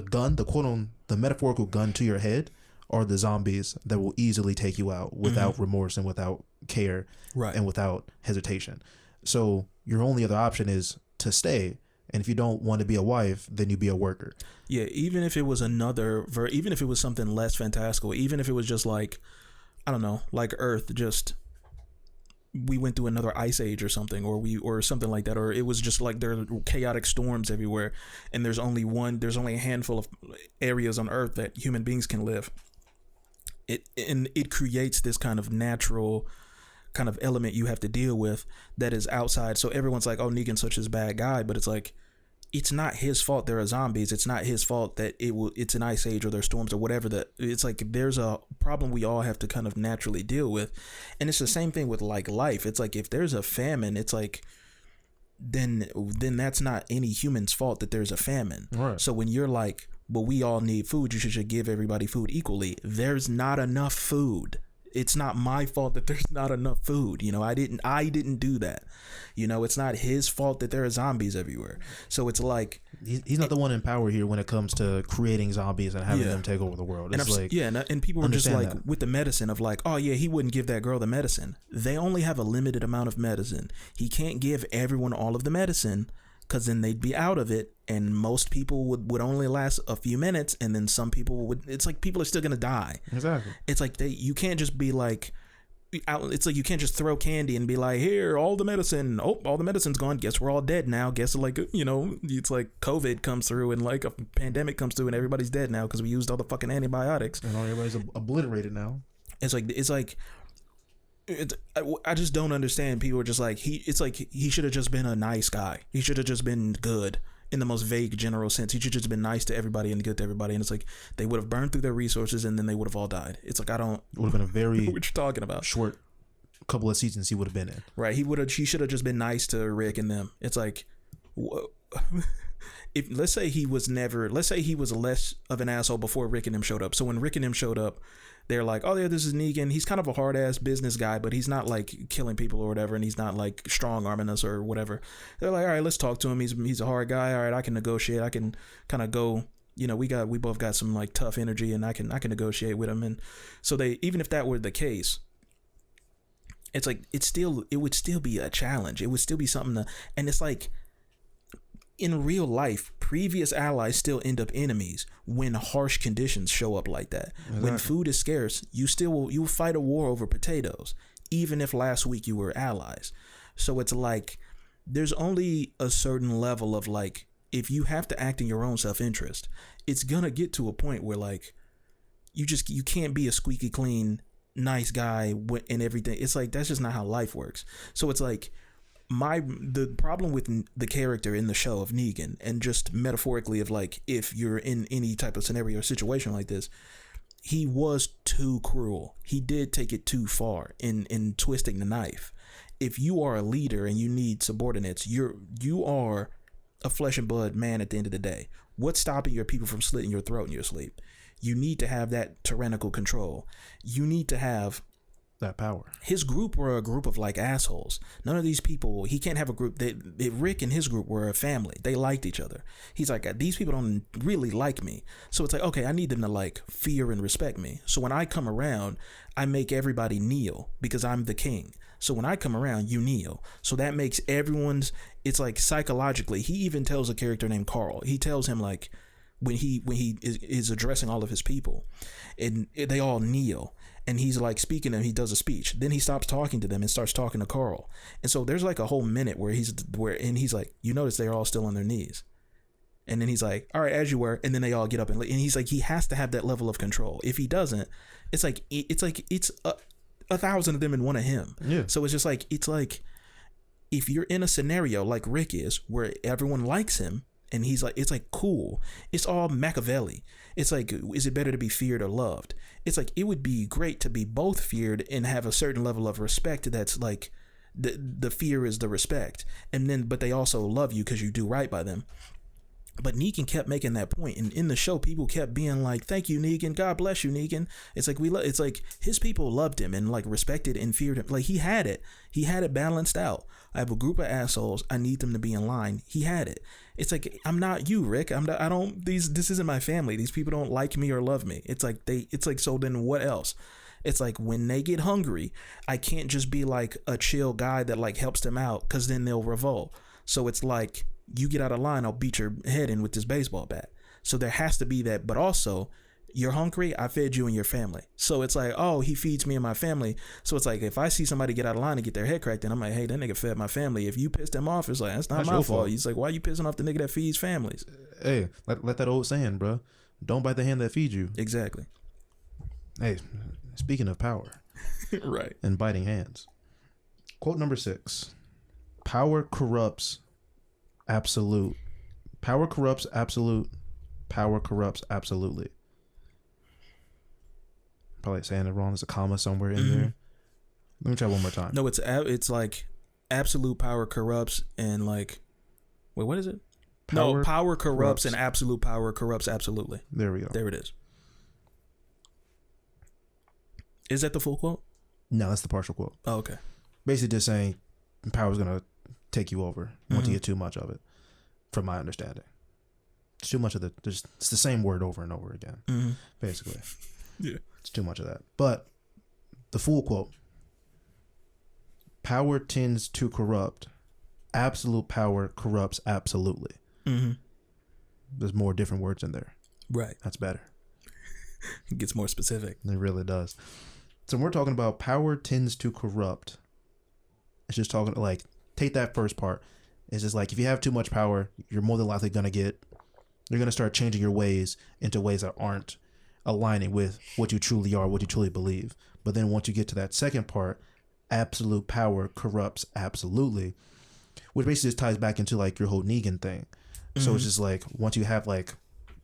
metaphorical gun to your head are the zombies that will easily take you out without remorse and without care, and without hesitation. So your only other option is to stay. And if you don't want to be a wife, then you be a worker. Yeah, even if it was even if it was something less fantastical, even if it was just like, I don't know, like Earth, just we went through another ice age or something, or something like that, or it was just like there are chaotic storms everywhere, and there's only a handful of areas on Earth that human beings can live. It creates this kind of natural kind of element you have to deal with that is outside. So everyone's like, oh, Negan's such a bad guy, but it's like, it's not his fault there are zombies. It's not his fault that it's an ice age or there's storms or whatever. That it's like there's a problem we all have to kind of naturally deal with. And it's the same thing with like life. It's like if there's a famine, it's like then that's not any human's fault that there's a famine. Right. So when you're like, well, we all need food, you should give everybody food equally. There's not enough food. It's not my fault that there's not enough food. You know, I didn't do that. You know, it's not his fault that there are zombies everywhere. So it's like he's not the one in power here when it comes to creating zombies and having them take over the world. It's and people were just like that. with the medicine of like, oh yeah, he wouldn't give that girl the medicine. They only have a limited amount of medicine. He can't give everyone all of the medicine, because then they'd be out of it, and most people would only last a few minutes, and then some people would. It's like people are still gonna die. Exactly. It's like you can't just be like, it's like you can't just throw candy and be like, here, all the medicine. Oh, all the medicine's gone. Guess we're all dead now. Guess like, you know, it's like COVID comes through and like a pandemic comes through and everybody's dead now because we used all the fucking antibiotics. And everybody's obliterated now. It's like. I just don't understand. People are just like, he should have just been a nice guy. He should have just been good in the most vague general sense. He should have just been nice to everybody and good to everybody. And it's like they would have burned through their resources and then they would have all died. It's like, it would have been a very what you're talking about short couple of seasons he would have been in. Right. He should have just been nice to Rick and them. It's like, if let's say he was less of an asshole before Rick and them showed up. So when Rick and them showed up, they're like, oh yeah, this is Negan. He's kind of a hard ass business guy, but he's not like killing people or whatever, and he's not like strong arming us or whatever. They're like, all right, let's talk to him. He's a hard guy. All right, I can negotiate. I can kind of go. You know, we both got some like tough energy, and I can negotiate with him. And so even if that were the case, it's like it would still be a challenge. It would still be something and it's like, in real life, previous allies still end up enemies when harsh conditions show up like that. Exactly. When food is scarce, you'll fight a war over potatoes, even if last week you were allies. So it's like there's only a certain level of like, if you have to act in your own self-interest, it's gonna get to a point where like you can't be a squeaky clean nice guy and everything. It's like that's just not how life works. So it's like the problem with the character in the show of Negan, and just metaphorically of like, if you're in any type of scenario or situation like this, he was too cruel. He did take it too far in twisting the knife. If you are a leader and you need subordinates, you are a flesh and blood man at the end of the day. What's stopping your people from slitting your throat in your sleep? You need to have that tyrannical control. You need to have that power. His group were a group of like assholes. None of these people, he can't have a group. Rick and his group were a family. They liked each other. He's like, these people don't really like me. So it's like, okay, I need them to like fear and respect me. So when I come around, I make everybody kneel because I'm the king. So when I come around, you kneel. So that makes it's like psychologically, he even tells a character named Carl. He tells him like, when he is addressing all of his people, and they all kneel, and he's like speaking to them, he does a speech, then he stops talking to them and starts talking to Carl. And so there's like a whole minute where he's like, you notice they're all still on their knees, and then he's like, all right, as you were, and then they all get up and he's like, he has to have that level of control. If he doesn't, it's 1,000 of them and one of him. Yeah. So it's just like, it's like, if you're in a scenario like Rick is, where everyone likes him, and he's like, it's like cool. It's all Machiavelli. It's like, is it better to be feared or loved? It's like, it would be great to be both feared and have a certain level of respect. That's like, the fear is the respect, and then but they also love you because you do right by them. But Negan kept making that point, and in the show, people kept being like, "Thank you, Negan. God bless you, Negan." It's like it's like his people loved him and like respected and feared him. Like he had it balanced out. I have a group of assholes. I need them to be in line. He had it. It's like, I'm not you, Rick. This isn't my family. These people don't like me or love me. It's like, so then what else? It's like, when they get hungry, I can't just be like a chill guy that like helps them out, because then they'll revolt. So it's like, you get out of line, I'll beat your head in with this baseball bat. So there has to be that. But also, you're hungry, I fed you and your family. So it's like, oh, he feeds me and my family. So it's like, if I see somebody get out of line and get their head cracked, then I'm like, hey, that nigga fed my family. If you pissed him off, it's like, that's not my fault. He's like, why are you pissing off the nigga that feeds families? Hey, let that old saying, bro. Don't bite the hand that feeds you. Exactly. Hey, speaking of power. Right. And biting hands. Quote number 6. Power corrupts absolute. Power corrupts absolute. Power corrupts absolutely. Probably saying it wrong. There's a comma somewhere in there. Let me try one more time. No, it's like absolute power corrupts and like, wait, what is it? Power corrupts and absolute power corrupts absolutely. There we go. There it is. Is that the full quote? No, that's the partial quote. Oh, okay. Basically just saying power's going to take you over once you get too much of it, from my understanding. It's too much of it's the same word over and over again, basically. Yeah. It's too much of that. But the full quote: power tends to corrupt. Absolute power corrupts absolutely. There's more different words in there. Right. That's better. It gets more specific. It really does. So when we're talking about power tends to corrupt, it's just talking like, take that first part. It's just like, if you have too much power, you're more than likely you're going to start changing your ways into ways that aren't aligning with what you truly are, what you truly believe. But then once you get to that second part, absolute power corrupts absolutely, which basically just ties back into like your whole Negan thing. So it's just like, once you have like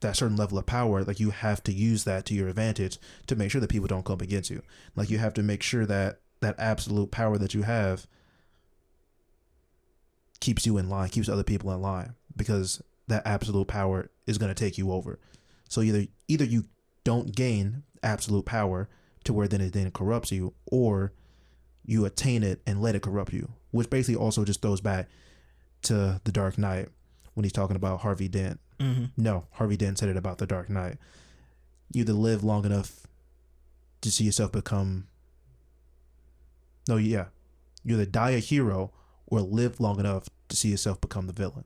that certain level of power, like you have to use that to your advantage to make sure that people don't come against you. Like you have to make sure that that absolute power that you have keeps you in line, keeps other people in line, because that absolute power is going to take you over. So either you don't gain absolute power to where then it corrupts you, or you attain it and let it corrupt you, which basically also just throws back to The Dark Knight when he's talking about Harvey Dent. No, Harvey Dent said it about The Dark Knight. You either live long enough to see yourself become... No, yeah. You either die a hero or live long enough to see yourself become the villain,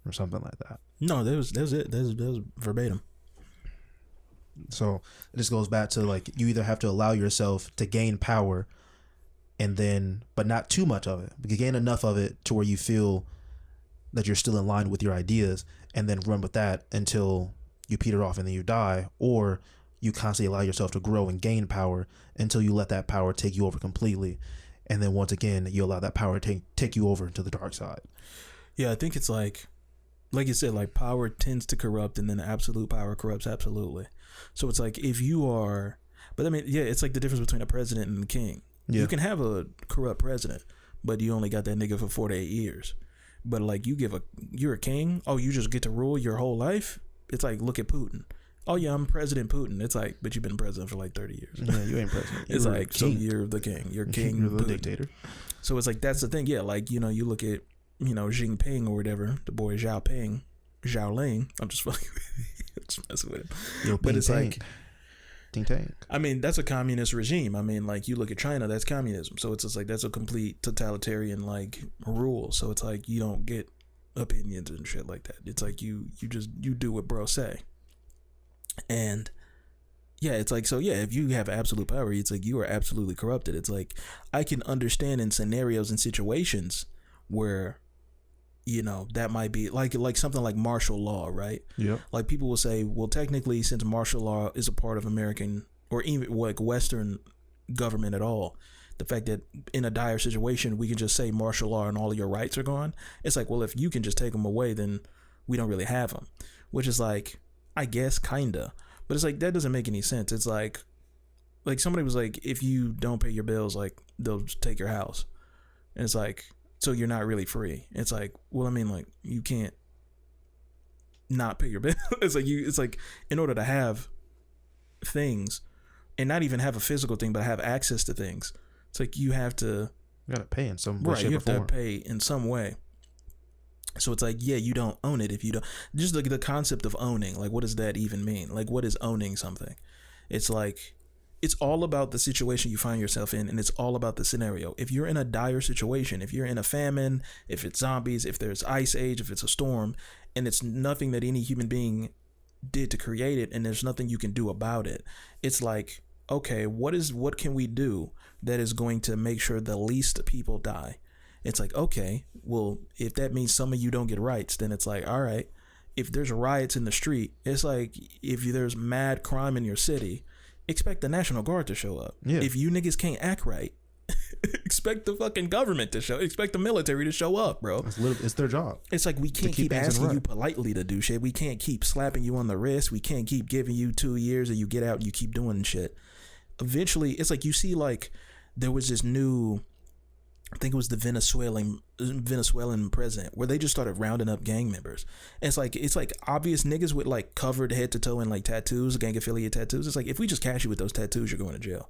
or something like that. No, that was it. That was verbatim. So it just goes back to like, you either have to allow yourself to gain power, and then, but not too much of it, but you gain enough of it to where you feel that you're still in line with your ideas, and then run with that until you peter off and then you die, or you constantly allow yourself to grow and gain power until you let that power take you over completely. And then once again, you allow that power to take you over to the dark side. Yeah, I think it's like you said, like power tends to corrupt, and then absolute power corrupts absolutely. So it's like, if you are, but I mean, yeah, it's like the difference between a president and a king. Yeah. You can have a corrupt president, but you only got that nigga for 4 to 8 years. But like, you're a king. Oh, you just get to rule your whole life. It's like, look at Putin. Oh yeah, I'm President Putin. It's like, but you've been president for like 30 years. Yeah, you ain't president. It's like, so you're the king. You're king. You're the Putin. dictator. So it's like, that's the thing. Yeah, like, you know, you look at, you know, Xi Jinping or whatever, the boy Xiaoling. I'm just fucking just messing with him. Yo, but it's tank. like, Tank. I mean, that's a communist regime. I mean, like, you look at China, that's communism. So it's just like, that's a complete totalitarian like rule. So it's like, you don't get opinions and shit like that. It's like, you do what bro say. And yeah, it's like, so yeah, if you have absolute power, it's like, you are absolutely corrupted. It's like, I can understand in scenarios and situations where, you know, that might be like something like martial law, right? Yeah. Like, people will say, well, technically, since martial law is a part of American or even like Western government at all. The fact that in a dire situation, we can just say martial law and all of your rights are gone. It's like, well, if you can just take them away, then we don't really have them, which is like, I guess, kinda. But it's like, that doesn't make any sense. It's like somebody was like, if you don't pay your bills, like, they'll just take your house. And it's like, so you're not really free. It's like, well, I mean, like, you can't not pay your bill. It's like in order to have things, and not even have a physical thing, but have access to things, it's like you have to, you gotta pay in some way, right, shape, you or have to form. pay in some way. So it's like, yeah, you don't own it if you don't. Just look at the concept of owning. Like, what does that even mean? Like, what is owning something? It's like, it's all about the situation you find yourself in, and it's all about the scenario. If you're in a dire situation, if you're in a famine, if it's zombies, if there's ice age, if it's a storm, and it's nothing that any human being did to create it, and there's nothing you can do about it, it's like, okay, what can we do that is going to make sure the least people die? It's like, okay, well, if that means some of you don't get rights, then it's like, all right, if there's riots in the street, it's like, if there's mad crime in your city, expect the National Guard to show up. Yeah. If you niggas can't act right, expect the fucking government to show, expect the military to show up, bro. It's their job. It's like, we can't keep things in asking you right. politely to do shit. We can't keep slapping you on the wrist. We can't keep giving you 2 years and you get out and you keep doing shit. Eventually, it's like, you see, like, there was this new, I think it was the Venezuelan president, where they just started rounding up gang members. And it's like obvious niggas with like covered head to toe in like tattoos, gang affiliate tattoos. It's like, if we just catch you with those tattoos, you're going to jail.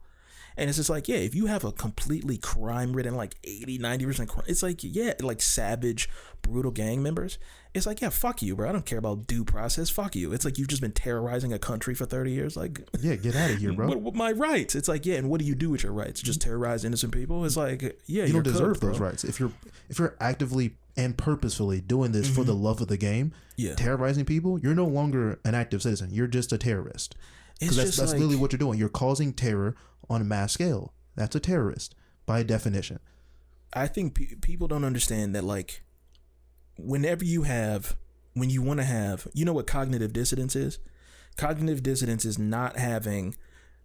And it's just like, yeah, if you have a completely crime-ridden, like 80-90% crime, it's like, yeah, like savage, brutal gang members, it's like, yeah, fuck you, bro. I don't care about due process. Fuck you. It's like, you've just been terrorizing a country for 30 years. Like, Yeah, get out of here, bro. What my rights? It's like, yeah, and what do you do with your rights? Just terrorize innocent people? It's like, yeah, You don't deserve cooked, those bro. rights. If you're actively and purposefully doing this for the love of the game, Yeah. terrorizing people, you're no longer an active citizen. You're just a terrorist. Because that's like, literally what you're doing. You're causing terror on a mass scale. That's a terrorist by definition. I think people don't understand that, like, when you want to have, you know what cognitive dissonance is? Cognitive dissonance is not having,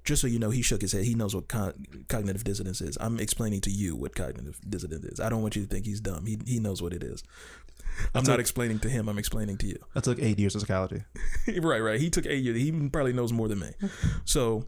just so you know, he shook his head. He knows what cognitive dissonance is. I'm explaining to you what cognitive dissonance is. I don't want you to think he's dumb. He knows what it is. I'm not explaining to him. I'm explaining to you. That took 8 years of psychology. Right. He took 8 years. He probably knows more than me. So,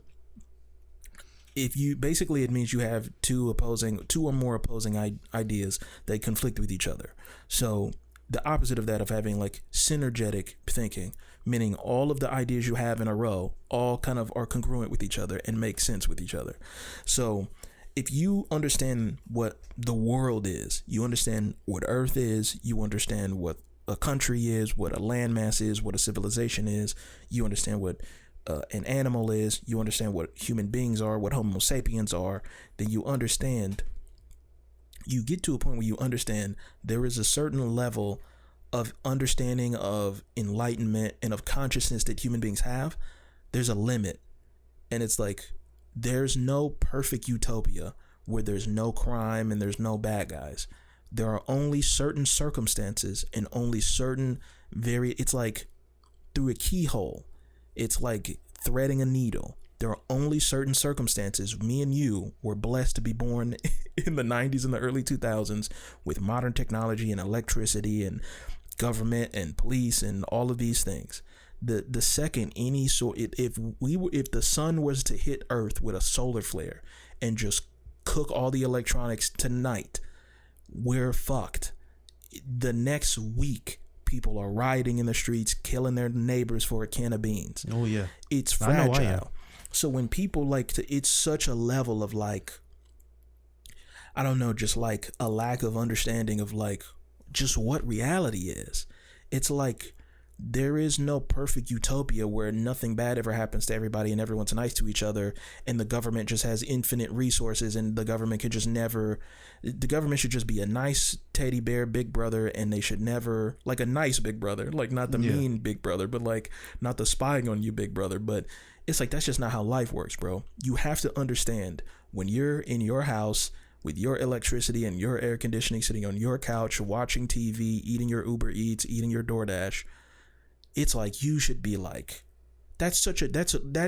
if you basically, it means you have two or more opposing ideas that conflict with each other. So the opposite of that, of having like synergetic thinking, meaning all of the ideas you have in a row all kind of are congruent with each other and make sense with each other. So if you understand what the world is, you understand what Earth is, you understand what a country is, what a landmass is, what a civilization is, you understand what an animal is, you understand what human beings are, what Homo sapiens are, then you get to a point where you understand there is a certain level of understanding, of enlightenment, and of consciousness that human beings have. There's a limit. And it's like, there's no perfect utopia where there's no crime and there's no bad guys. There are only certain circumstances and only certain it's like through a keyhole. It's like threading a needle. There are only certain circumstances. Me and you were blessed to be born in the 90s and the early 2000s with modern technology and electricity and government and police and all of these things. The second if the sun was to hit Earth with a solar flare and just cook all the electronics tonight, we're fucked. The next week, people are rioting in the streets, killing their neighbors for a can of beans. Oh yeah, it's I know I am. fragile. So when people it's such a level of like, I don't know, just like a lack of understanding of like just what reality is. It's like, there is no perfect utopia where nothing bad ever happens to everybody and everyone's nice to each other and the government just has infinite resources and the government should just be a nice teddy bear big brother, and they should never, like a nice big brother, like not the mean big brother, but like not the spying on you big brother. But it's like, that's just not how life works, bro. You have to understand, when you're in your house with your electricity and your air conditioning, sitting on your couch, watching TV, eating your Uber Eats, eating your DoorDash, it's like, you should be like, that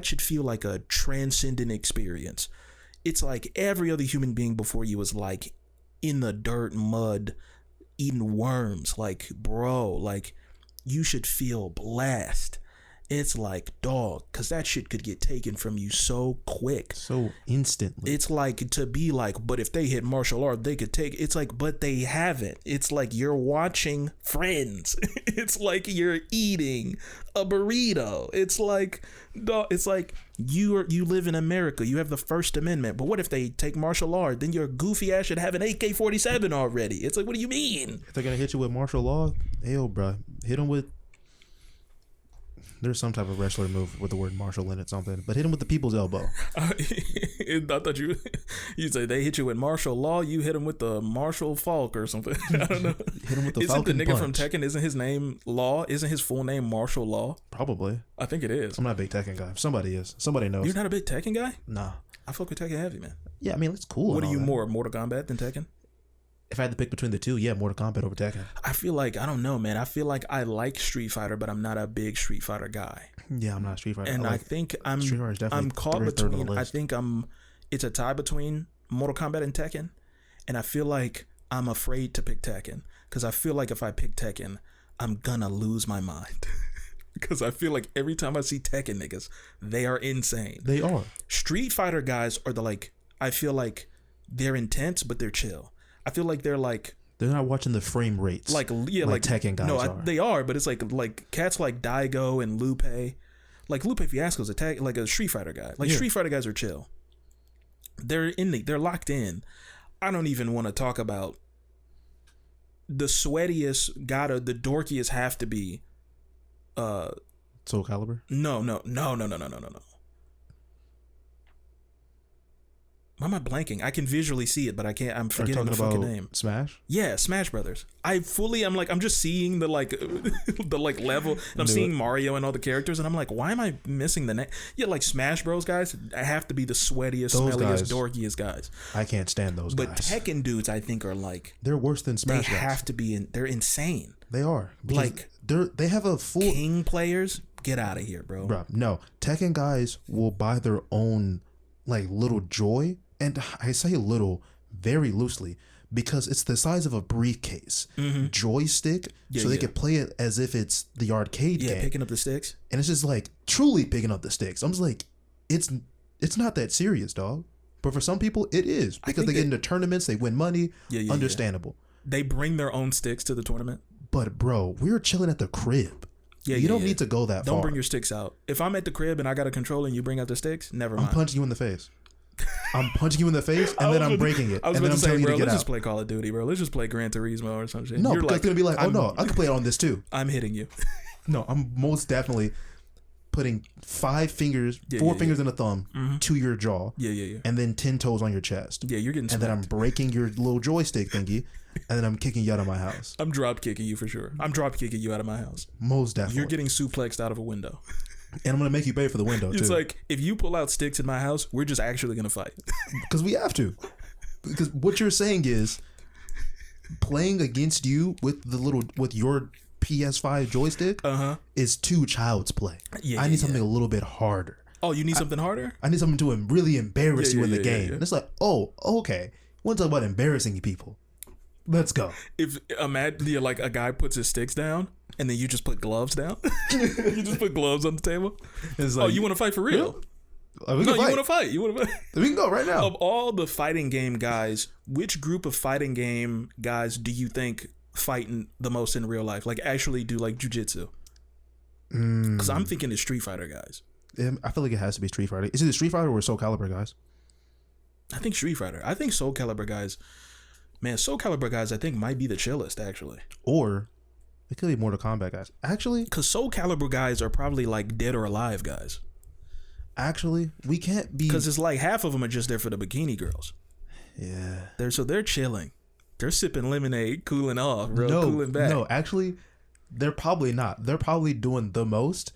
should feel like a transcendent experience. it's like every other human being before you was like in the dirt, mud, eating worms. Like, bro, like you should feel blessed. It's like, dog, because that shit could get taken from you so quick. So instantly. It's like to be like, but if they hit martial art, they could take. It's like, but they haven't. It's like you're watching Friends. It's like you're eating a burrito. It's like, dog, it's like you live in America. You have the First Amendment. But what if they take martial art? Then your goofy ass should have an AK-47 already. It's like, what do you mean? If they're going to hit you with martial law, yo, bro, hit them with... There's some type of wrestler move with the word martial in it, something. But hit him with the people's elbow. I thought you say they hit you with martial law. You hit him with the Marshall Falk or something. I don't know. Hit him with the Isn't Falcon the nigga punch. from Tekken? Isn't his name Law? Isn't his full name Marshall Law? Probably. I think it is. I'm not a big Tekken guy. Somebody is. Somebody knows. You're not a big Tekken guy? Nah. I fuck with Tekken heavy, man. Yeah, I mean, it's cool. What and are you all that. more, Mortal Kombat than Tekken? If I had to pick between the two, yeah, Mortal Kombat over Tekken. I feel like, I don't know, man. I feel like I like Street Fighter, but I'm not a big Street Fighter guy. Yeah, I'm not a Street Fighter. And I think I'm caught between, I think it's a tie between Mortal Kombat and Tekken. And I feel like I'm afraid to pick Tekken. Because I feel like if I pick Tekken, I'm gonna lose my mind. Because I feel like every time I see Tekken niggas, they are insane. They are. Street Fighter guys are I feel like they're intense, but they're chill. I feel like they're not watching the frame rates. Like Tekken guys are. They are, but it's like cats like Daigo and Lupe. Like Lupe Fiasco's like a Street Fighter guy. Like Street Fighter guys are chill. They're locked in. I don't even want to talk about the sweatiest, the dorkiest have to be Soul Calibur? No. Why am I blanking? I can visually see it, but I can't. I'm forgetting the fucking name. Smash? Yeah, Smash Brothers. I'm just seeing the level. And I'm seeing Mario and all the characters, and I'm like, why am I missing the name? Yeah, like Smash Bros guys have to be the sweatiest, smelliest, dorkiest guys. I can't stand those guys. But Tekken dudes, I think, are like, they're worse than Smash. They have to be they're insane. They are. Like they have a full King players. Get out of here, bro. Bro, no. Tekken guys will buy their own like little joy. And I say little very loosely because it's the size of a briefcase joystick, so they could play it as if it's the arcade game. Picking up the sticks. And it's just like truly picking up the sticks. I'm just like, it's not that serious, dog. But for some people, it is because they get into tournaments, they win money. Understandable. They bring their own sticks to the tournament. But bro, we're chilling at the crib. You don't need to go that far. Don't bring your sticks out. If I'm at the crib and I got a controller and you bring out the sticks, never mind. I'm punching you in the face. I'm punching you in the face and then I'm breaking it. And then I'm telling you to get out. Let's just play Call of Duty, bro. Let's just play Gran Turismo or some shit. No, because it's going to be like, oh no, I can play it on this too. I'm hitting you. No, I'm most definitely putting 4 fingers and a thumb to your jaw. And then 10 toes on your chest. Yeah, you're getting smacked. And then I'm breaking your little joystick thingy. And then I'm kicking you out of my house. I'm drop kicking you for sure. I'm drop kicking you out of my house. Most definitely. You're getting suplexed out of a window. And I'm going to make you pay for the window, too. It's like, if you pull out sticks in my house, we're just actually going to fight. Because we have to. Because what you're saying is, playing against you with your PS5 joystick is too child's play. I need something a little bit harder. Oh, you need something harder? I need something to really embarrass you in the game. And it's like, oh, okay. Want to talk about embarrassing people. Let's go. If imagine like a guy puts his sticks down and then you just put gloves down. You just put gloves on the table. It's like, you want to fight for real? You want to fight. We can go right now. Of all the fighting game guys, which group of fighting game guys do you think fighting the most in real life? Like actually do like jujitsu? Because I'm thinking it's Street Fighter guys. I feel like it has to be Street Fighter. Is it Street Fighter or Soul Calibur guys? I think Street Fighter. I think Soul Calibur guys. Man, Soul Calibur guys, I think might be the chillest actually. Or it could be Mortal Kombat guys. Actually, because Soul Calibur guys are probably like dead or alive guys. Actually, we can't be, because it's like half of them are just there for the bikini girls. Yeah, they're chilling. They're sipping lemonade, cooling off, bro. Cooling back. No, actually, they're probably not. They're probably doing the most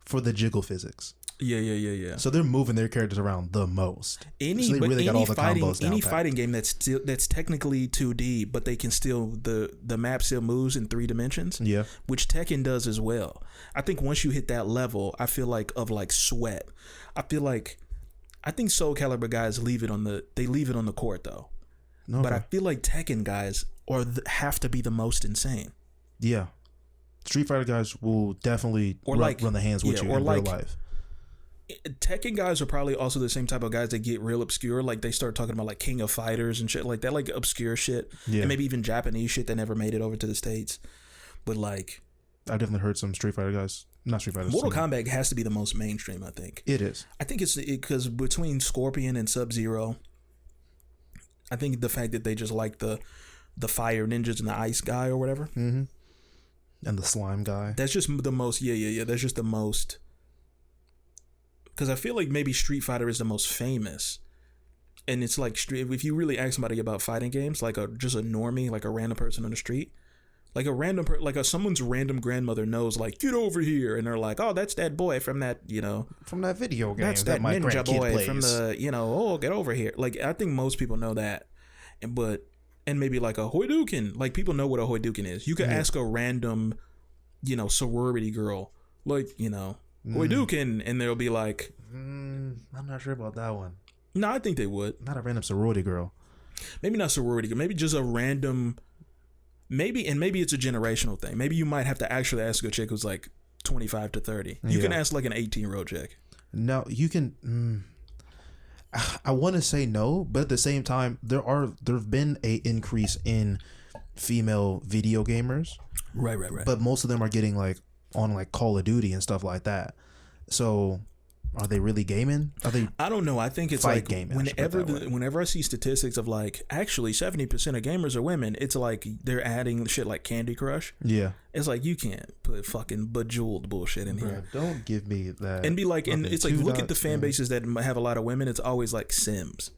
for the jiggle physics. Yeah. So they're moving their characters around the most. Any fighting game that's technically 2D, but they can still the map still moves in 3 dimensions. Yeah, which Tekken does as well. I think once you hit that level, I feel like of like sweat. I feel like I think Soul Calibur guys leave it on the court though. Okay. But I feel like Tekken guys have to be the most insane. Yeah. Street Fighter guys will definitely run the hands with you in real life. Tekken guys are probably also the same type of guys that get real obscure. Like they start talking about like King of Fighters and shit like that, like obscure shit. Yeah. And maybe even Japanese shit that never made it over to the States. But like, I definitely heard some Street Fighter guys. Not Street Fighter. Mortal Kombat has to be the most mainstream, I think. It is. I think it's because between Scorpion and Sub-Zero, I think the fact that they just like the fire ninjas and the ice guy or whatever. Mm-hmm. And the slime guy. That's just the most, yeah. That's just the most. Because I feel like maybe Street Fighter is the most famous. And it's like, if you really ask somebody about fighting games, like just a normie, like a random person on the street, like a random, someone's random grandmother knows, like, get over here. And they're like, oh, that's that boy from that, from that video game. That's that my ninja boy plays. From the, oh, get over here. Like, I think most people know that. And maybe like a Hoiduken. Like, people know what a Hoiduken is. You could ask a random, sorority girl, like, Hoiduken, and they'll be like, I'm not sure about that one. No, I think they would. Not a random sorority girl. Maybe not sorority girl. Maybe just a random. Maybe it's a generational thing. Maybe you might have to actually ask a chick who's like 25 to 30. You can ask like an 18-year-old chick. No, you can. I want to say no, but at the same time, there've been a increase in female video gamers. Right. But most of them are getting like on like Call of Duty and stuff like that. So are they really gaming? I don't know. I think it's like gaming, whenever I see statistics of like actually 70% of gamers are women, it's like they're adding shit like Candy Crush. Yeah. It's like you can't put fucking Bejeweled bullshit in here. Don't give me that. And be like, and it's like look at the fan bases that have a lot of women. It's always like Sims.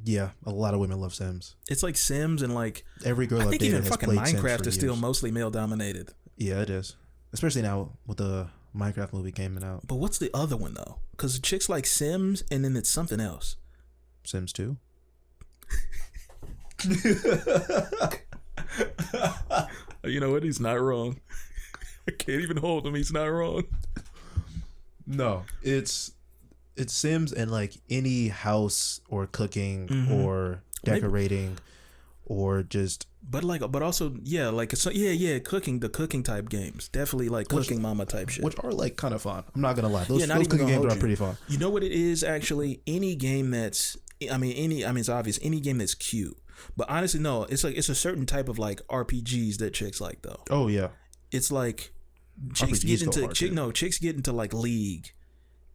Yeah, a lot of women love Sims. It's like Sims and like every girl. I think even fucking Minecraft is still mostly male dominated. Yeah, it is. Especially now with the Minecraft movie coming out. But what's the other one though? Because chicks like Sims and then it's something else. Sims 2? You know what? He's not wrong. I can't even hold him. He's not wrong. No, it's Sims and like any house or cooking or decorating or just. But also, yeah, like, so, yeah, the cooking type games. Definitely like Cooking Mama type shit. Which are like kind of fun. I'm not going to lie. Those cooking games are pretty fun. You know what it is actually? Any game that's, it's obvious, any game that's cute. But honestly, no, it's like, it's a certain type of like RPGs that chicks like though. Oh, yeah. It's like, chicks get into like League.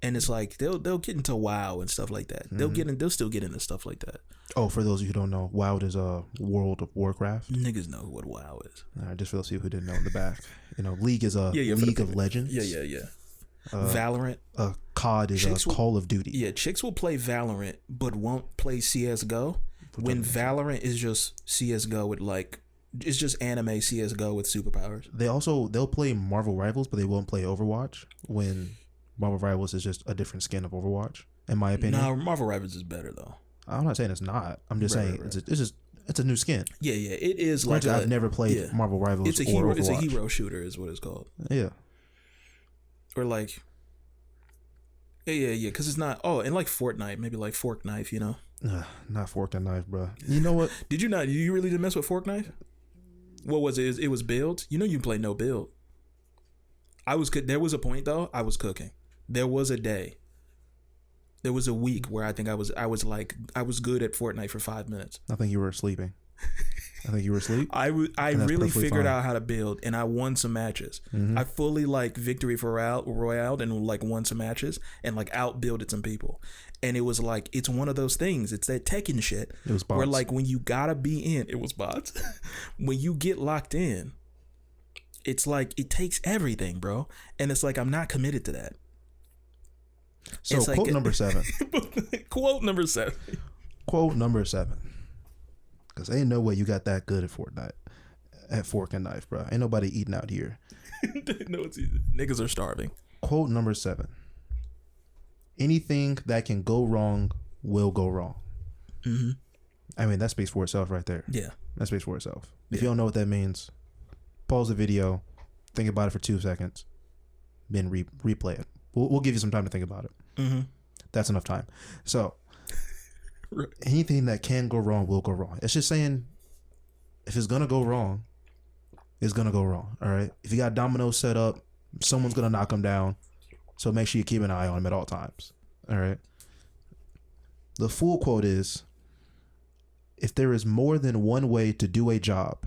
And it's like they'll get into WoW and stuff like that. They'll still get into stuff like that. Oh, for those of you who don't know, WoW is a World of Warcraft. Niggas know what WoW is. Just for those of you who didn't know in the back, League is a League of Legends. Yeah. Valorant. COD is a Call of Duty. Yeah, chicks will play Valorant but won't play CS:GO. When Valorant is just CS:GO with like, it's just anime CS:GO with superpowers. They'll play Marvel Rivals, but they won't play Overwatch when Marvel Rivals is just a different skin of Overwatch, in my opinion. No, Marvel Rivals is better though. I'm not saying it's not. I'm just saying right. It's a new skin. Yeah. It is like I've never played Marvel Rivals. It's a hero. It's a hero shooter, is what it's called. Yeah. Or like. Yeah. Because it's not. Oh, and like Fortnite, maybe like Fork Knife. Not Fork and Knife, bro. You know what? Did you not? You really didn't mess with Fork Knife? What was it? It was build. You play no build. There was a point though. I was cooking. There was a day. There was a week where I think I was good at Fortnite for 5 minutes. I think you were sleeping. I think you were asleep. I really figured out how to build, and I won some matches. Mm-hmm. I fully like victory for royale and like won some matches and like outbuilded some people. And it was like, it's one of those things. It's that Tekken shit. It was bots. Where like when you gotta be in, it was bots. When you get locked in, it's like it takes everything, bro. And it's like I'm not committed to that. So it's quote number 7. Quote number 7. Quote number 7. Because ain't no way you got that good at Fortnite. At Fork and Knife, bro. Ain't nobody eating out here. No, it's easy. Niggas are starving. Quote number 7. Anything that can go wrong will go wrong. Mm-hmm. I mean, that speaks for itself right there. Yeah. That speaks for itself. If you don't know what that means, pause the video, think about it for 2 seconds, then replay it. We'll give you some time to think about it. Mm-hmm. That's enough time. So anything that can go wrong will go wrong. It's just saying, if it's gonna go wrong, it's gonna go wrong. All right. If you got dominoes set up, someone's gonna knock them down. So make sure you keep an eye on them at all times. All right. The full quote is, if there is more than one way to do a job,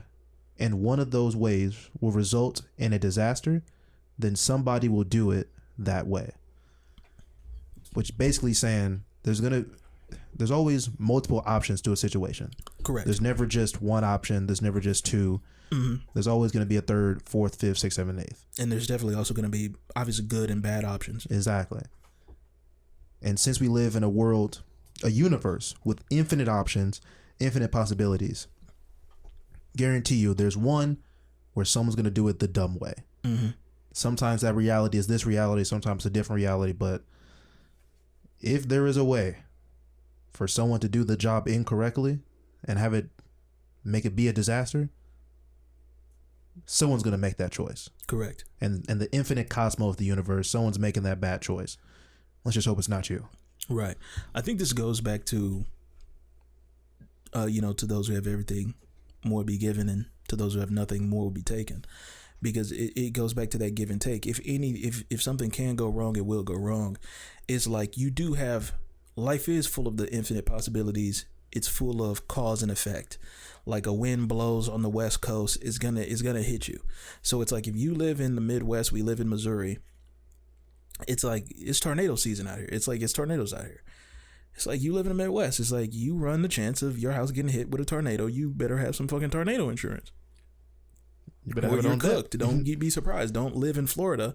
and one of those ways will result in a disaster, then somebody will do it that way. Which basically saying there's always multiple options to a situation. Correct. There's never just one option. There's never just two. Mm-hmm. There's always going to be a third, fourth, fifth, sixth, seventh, eighth. And there's definitely also going to be obviously good and bad options. Exactly. And since we live in a universe with infinite options, infinite possibilities, guarantee you there's one where someone's going to do it the dumb way. Mm-hmm. Sometimes that reality is this reality, sometimes a different reality, but if there is a way for someone to do the job incorrectly and make it be a disaster, someone's going to make that choice. Correct. And the infinite cosmos of the universe, someone's making that bad choice. Let's just hope it's not you. Right. I think this goes back to, to those who have everything, more will be given, and to those who have nothing, more will be taken. Because it goes back to that give and take. If something can go wrong, it will go wrong. It's like you do have, life is full of the infinite possibilities. It's full of cause and effect. Like a wind blows on the West Coast, it's gonna hit you. So it's like if you live in the Midwest, we live in Missouri. It's like it's tornado season out here. It's like it's tornadoes out here. It's like you live in the Midwest. It's like you run the chance of your house getting hit with a tornado. You better have some fucking tornado insurance. You better or have it you're on cooked. deck. Don't be surprised. Don't live in Florida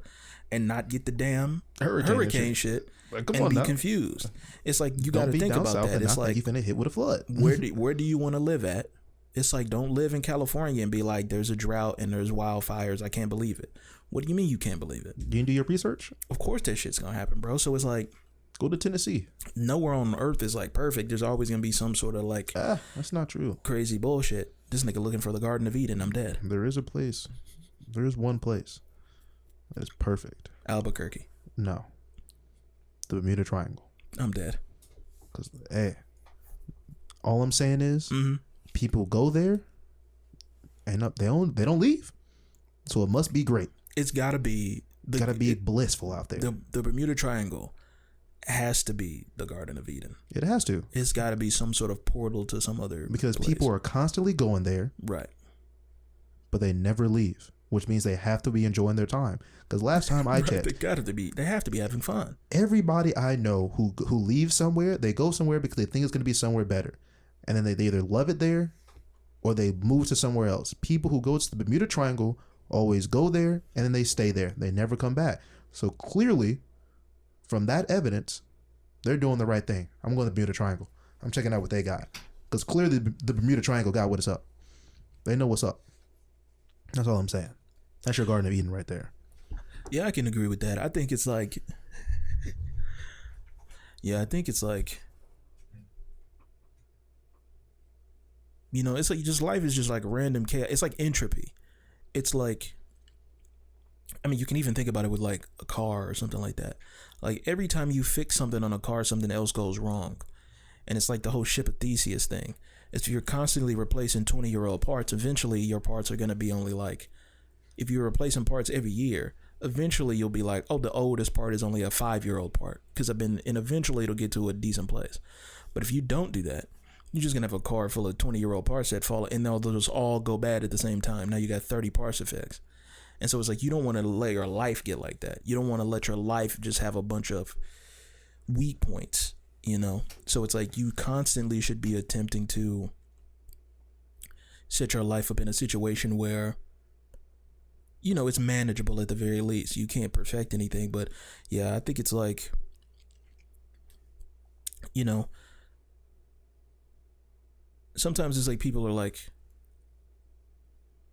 and not get the damn hurricane shit Like, come and on be now. confused. It's like you got Don't to be think down about south that. and It's not like think you're finna hit with a flood. where do you want to live at? It's like don't live in California and be like there's a drought and there's wildfires. I can't believe it. What do you mean you can't believe it? You didn't do your research? Of course that shit's gonna happen, bro. So it's like Go to Tennessee. nowhere on earth is like perfect. There's always gonna be some sort of like That's not true. crazy bullshit. This nigga looking for the Garden of Eden. I'm dead. There is a place. There is one place that is perfect. Albuquerque. No. The Bermuda Triangle. I'm dead. Because, hey, all I'm saying is Mm-hmm. people go there and they don't leave. So it must be great. It's gotta be blissful out there. The Bermuda Triangle has to be the Garden of Eden. It has to. It's got to be some sort of portal to some other Because place. people are constantly going there, right. but they never leave, which means they have to be enjoying their time. Because last time I checked, They have to be having fun. everybody I know who leaves somewhere, they go somewhere because they think it's going to be somewhere better. And then they either love it there or they move to somewhere else. People who go to the Bermuda Triangle always go there and then they stay there. They never come back. So clearly, from that evidence, they're doing the right thing. I'm going to the Bermuda Triangle. I'm checking out what they got. Because clearly the Bermuda Triangle got what is up. They know what's up. That's all I'm saying. That's your Garden of Eden right there. Yeah, I can agree with that. I think it's like it's like just life is just like random chaos. It's like entropy. It's like, I mean, you can even think about it with like a car or something like that. Like every time you fix something on a car, something else goes wrong. And it's like the whole ship of Theseus thing. If you're constantly replacing 20-year-old parts, eventually your parts are going to be only like, if you're replacing parts every year, eventually you'll be like, oh, the oldest part is only a 5-year-old part. And eventually it'll get to a decent place. But if you don't do that, you're just going to have a car full of 20-year-old parts that fall, and they'll just all go bad at the same time. Now you got 30 parts to fix. And so it's like, you don't want to let your life get like that. You don't want to let your life just have a bunch of weak points, So it's like you constantly should be attempting to set your life up in a situation where, it's manageable at the very least. You can't perfect anything, but yeah, I think it's like, sometimes it's like people are like,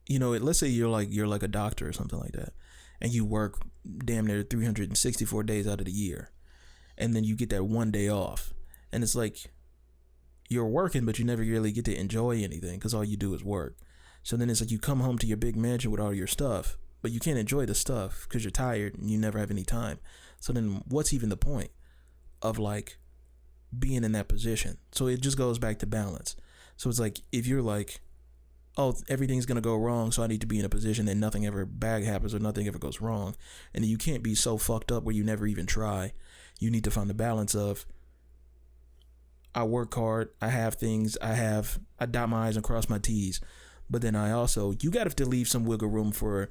let's say you're like a doctor or something like that, and you work damn near 364 days out of the year, and then you get that one day off, and it's like you're working, but you never really get to enjoy anything because all you do is work. So then it's like you come home to your big mansion with all your stuff, but you can't enjoy the stuff because you're tired and you never have any time. So then what's even the point of like being in that position. So it just goes back to balance. So it's like if you're like, oh, everything's gonna go wrong, so I need to be in a position that nothing ever bad happens or nothing ever goes wrong, and then you can't be so fucked up where you never even try. You need to find the balance of, I work hard, I have things, I dot my I's and cross my T's, but then you got to leave some wiggle room for,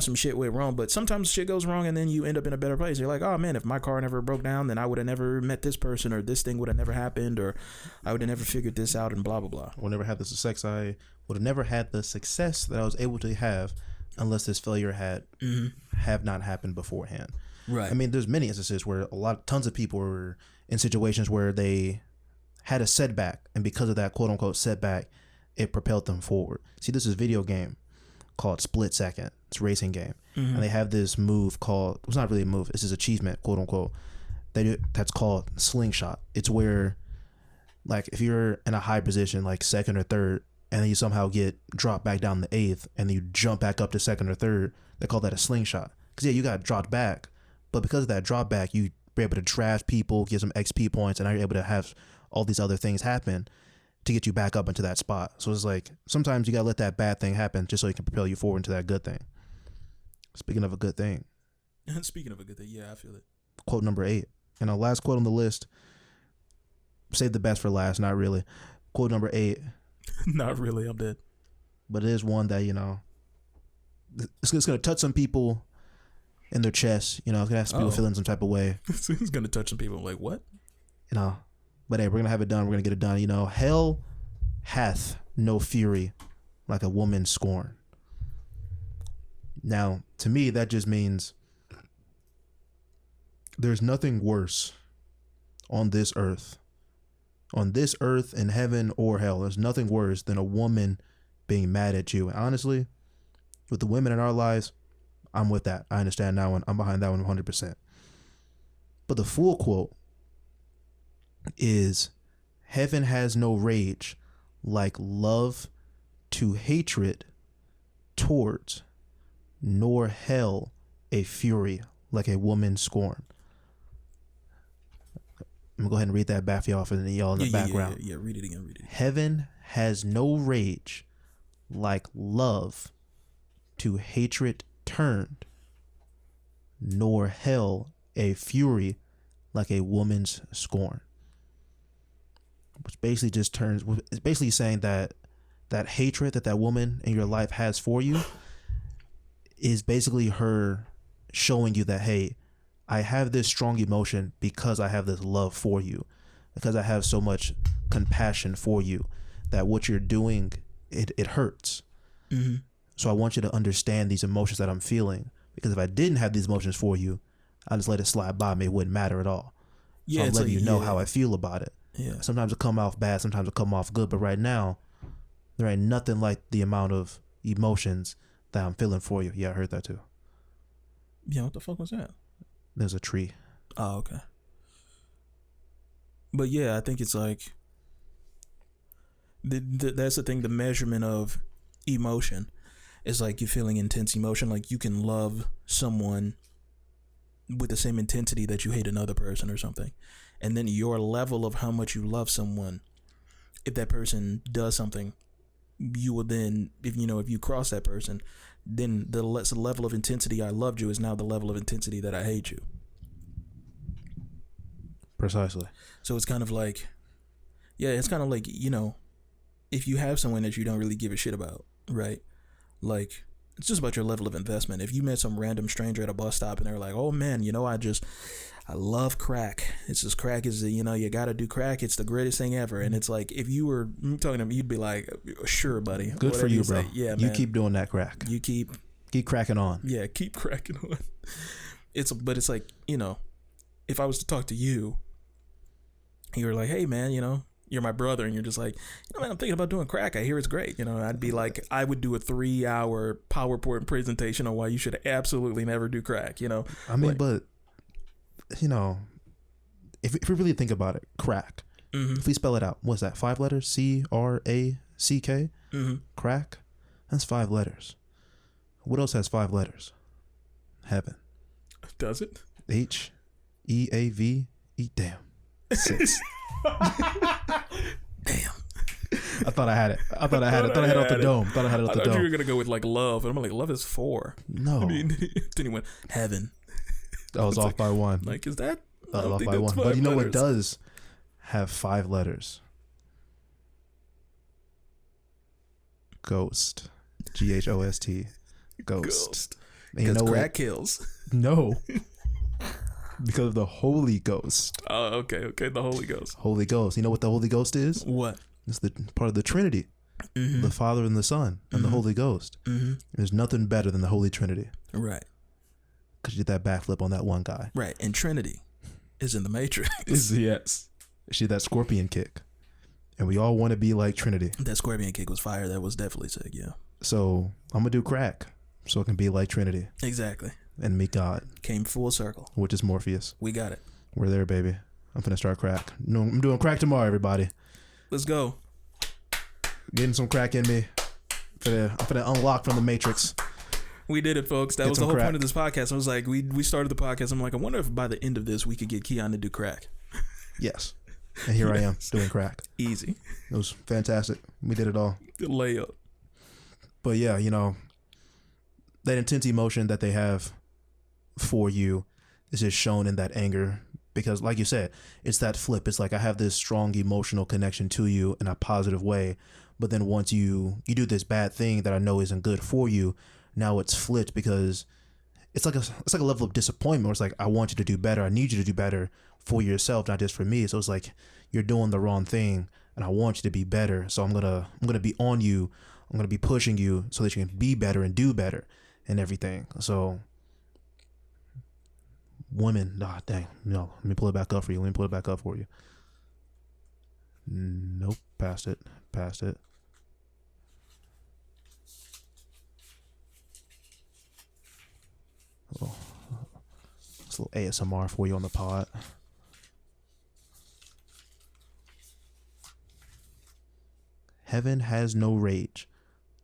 some shit went wrong, but sometimes shit goes wrong and then you end up in a better place. You're like, oh man, if my car never broke down, then I would have never met this person, or this thing would have never happened, or I would have never figured this out, and blah, blah, blah. I would never have the success that I was able to have unless this failure have not happened beforehand. Right. I mean, there's many instances where tons of people were in situations where they had a setback, and because of that quote unquote setback, it propelled them forward. See, this is a video game called Split Second. It's a racing game. And they have this move called, it's not really a move, it's this achievement, quote unquote, that's called Slingshot. It's where, like, if you're in a high position, like second or third, and then you somehow get dropped back down to eighth, and then you jump back up to second or third, they call that a slingshot. Because, yeah, you got dropped back, but because of that drop back, you were able to draft people, get some XP points, and now you're able to have all these other things happen to get you back up into that spot. So it's like, sometimes you got to let that bad thing happen just so it can propel you forward into that good thing. Speaking of a good thing. Speaking of a good thing, yeah, I feel it. Quote number 8. And our last quote on the list, save the best for last, not really. Quote number 8. Not really, I'm dead. But it is one that, it's going to touch some people in their chest. It's going to have some people feeling some type of way. It's going to touch some people. Like, what? But hey, we're going to have it done. We're going to get it done. Hell hath no fury like a woman scorned. Now, to me, that just means there's nothing worse on this earth. On this earth, in heaven or hell, there's nothing worse than a woman being mad at you. And honestly, with the women in our lives, I'm with that. I understand that one. I'm behind that one 100%. But the full quote is, heaven has no rage like love to hatred towards, nor hell a fury like a woman scorned. I'm going to go ahead and read that back for y'all, for y'all in the background. Yeah, read it again. Heaven has no rage like love to hatred turned, nor hell a fury like a woman's scorn. Which basically it's basically saying that hatred that woman in your life has for you is basically her showing you that, hey, I have this strong emotion because I have this love for you, because I have so much compassion for you, that what you're doing, it hurts. Mm-hmm. So I want you to understand these emotions that I'm feeling, because if I didn't have these emotions for you, I just let it slide by me. It wouldn't matter at all. So I'm letting you know how I feel about it. Yeah. Sometimes it come off bad, sometimes it come off good, but right now, there ain't nothing like the amount of emotions that I'm feeling for you. Yeah, I heard that too. Yeah, what the fuck was that? There's a tree. Oh, okay. But yeah, I think it's like, that's the thing, the measurement of emotion is like you feeling intense emotion. Like you can love someone with the same intensity that you hate another person or something. And then your level of how much you love someone, if that person does something, you will then, if you cross that person, then the level of intensity I loved you is now the level of intensity that I hate you. Precisely. So it's kind of like, if you have someone that you don't really give a shit about, right? Like, it's just about your level of investment. If you met some random stranger at a bus stop and they're like, oh man, I love crack. It's just, crack is, you gotta do crack. It's the greatest thing ever. And it's like, if you were talking to them, you'd be like, sure, buddy. Good for you, bro. Yeah, man. You keep doing that crack. You keep cracking on. Yeah, keep cracking on. But it's like, if I was to talk to you, you were like, hey man, you're my brother, and you're just like, man, I'm thinking about doing crack. I hear it's great. I'd be like, I would do a 3-hour PowerPoint presentation on why you should absolutely never do crack. I mean, but if we really think about it, crack. Mm-hmm. If we spell it out, what's that? 5 letters? CRACK. Mm-hmm. Crack. That's 5 letters. What else has 5 letters? Heaven. Does it? HEAVEN. Damn. 6. Damn. I thought I had it. I thought I had it off the dome. I thought you were gonna go with like love, and I'm like, love is 4. No. I mean, then he went heaven. I was off like, by 1. Like, is that? I was off by 1. But you know what does have 5 letters? Ghost. Ghost. Ghost. And you know crack what? kills. No. Because of the Holy Ghost. Oh, okay. The Holy Ghost. Holy Ghost. You know what the Holy Ghost is? What? It's the part of the Trinity. Mm-hmm. The Father and the Son and the Holy Ghost. Mm-hmm. There's nothing better than the Holy Trinity. Right. Because you did that backflip on that one guy. Right. And Trinity is in the Matrix. Yes. She did that scorpion kick. And we all want to be like Trinity. That scorpion kick was fire. That was definitely sick, yeah. So I'm going to do crack so it can be like Trinity. Exactly. And meet God. Came full circle. Which is Morpheus. We got it. We're there, baby. I'm finna start crack. No, I'm doing crack tomorrow, everybody. Let's go. Getting some crack in me. I'm finna unlock from the Matrix. We did it, folks. That was the whole point of this podcast. I was like, we started the podcast. I'm like, I wonder if by the end of this we could get Keon to do crack. Yes. And here I am doing crack. Easy. It was fantastic. We did it all. Good layup. But yeah, you know, that intense emotion that they have for you is just shown in that anger. Because like you said, it's that flip. It's like I have this strong emotional connection to you in a positive way. But then once you do this bad thing that I know isn't good for you, now it's flipped because it's like a level of disappointment where it's like, I want you to do better. I need you to do better for yourself, not just for me. So it's like you're doing the wrong thing and I want you to be better. So I'm gonna be on you. I'm gonna be pushing you so that you can be better and do better and everything. So women, dang, no, let me pull it back up for you. Let me pull it back up for you. Nope, past it. Oh, it's a little ASMR for you on the pod. Heaven has no rage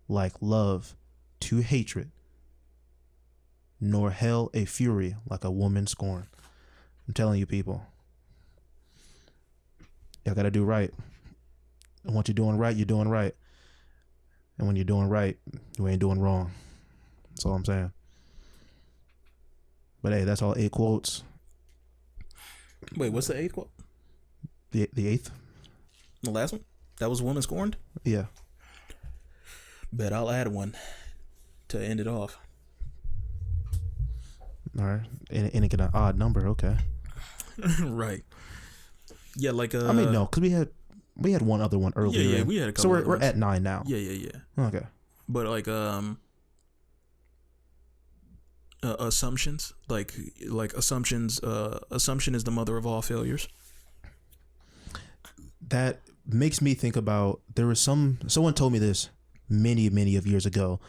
like love to hatred, nor hell a fury like a woman scorn. I'm telling you, people, y'all gotta do right. And once you're doing right, you're doing right. And when you're doing right, you ain't doing wrong. That's all I'm saying. But hey, that's all 8 quotes. Wait, what's the 8th quote? The 8th? The last one? That was woman scorned? Yeah. Bet I'll add one to end it off. All right. And it get an odd number, okay. Right. Yeah, like I mean, no, because we had one other one earlier. Yeah, we had a couple. So we're at 9 now. Yeah. Okay. But like assumptions, like assumptions. Assumption is the mother of all failures. That makes me think about, there was someone told me this many of years ago,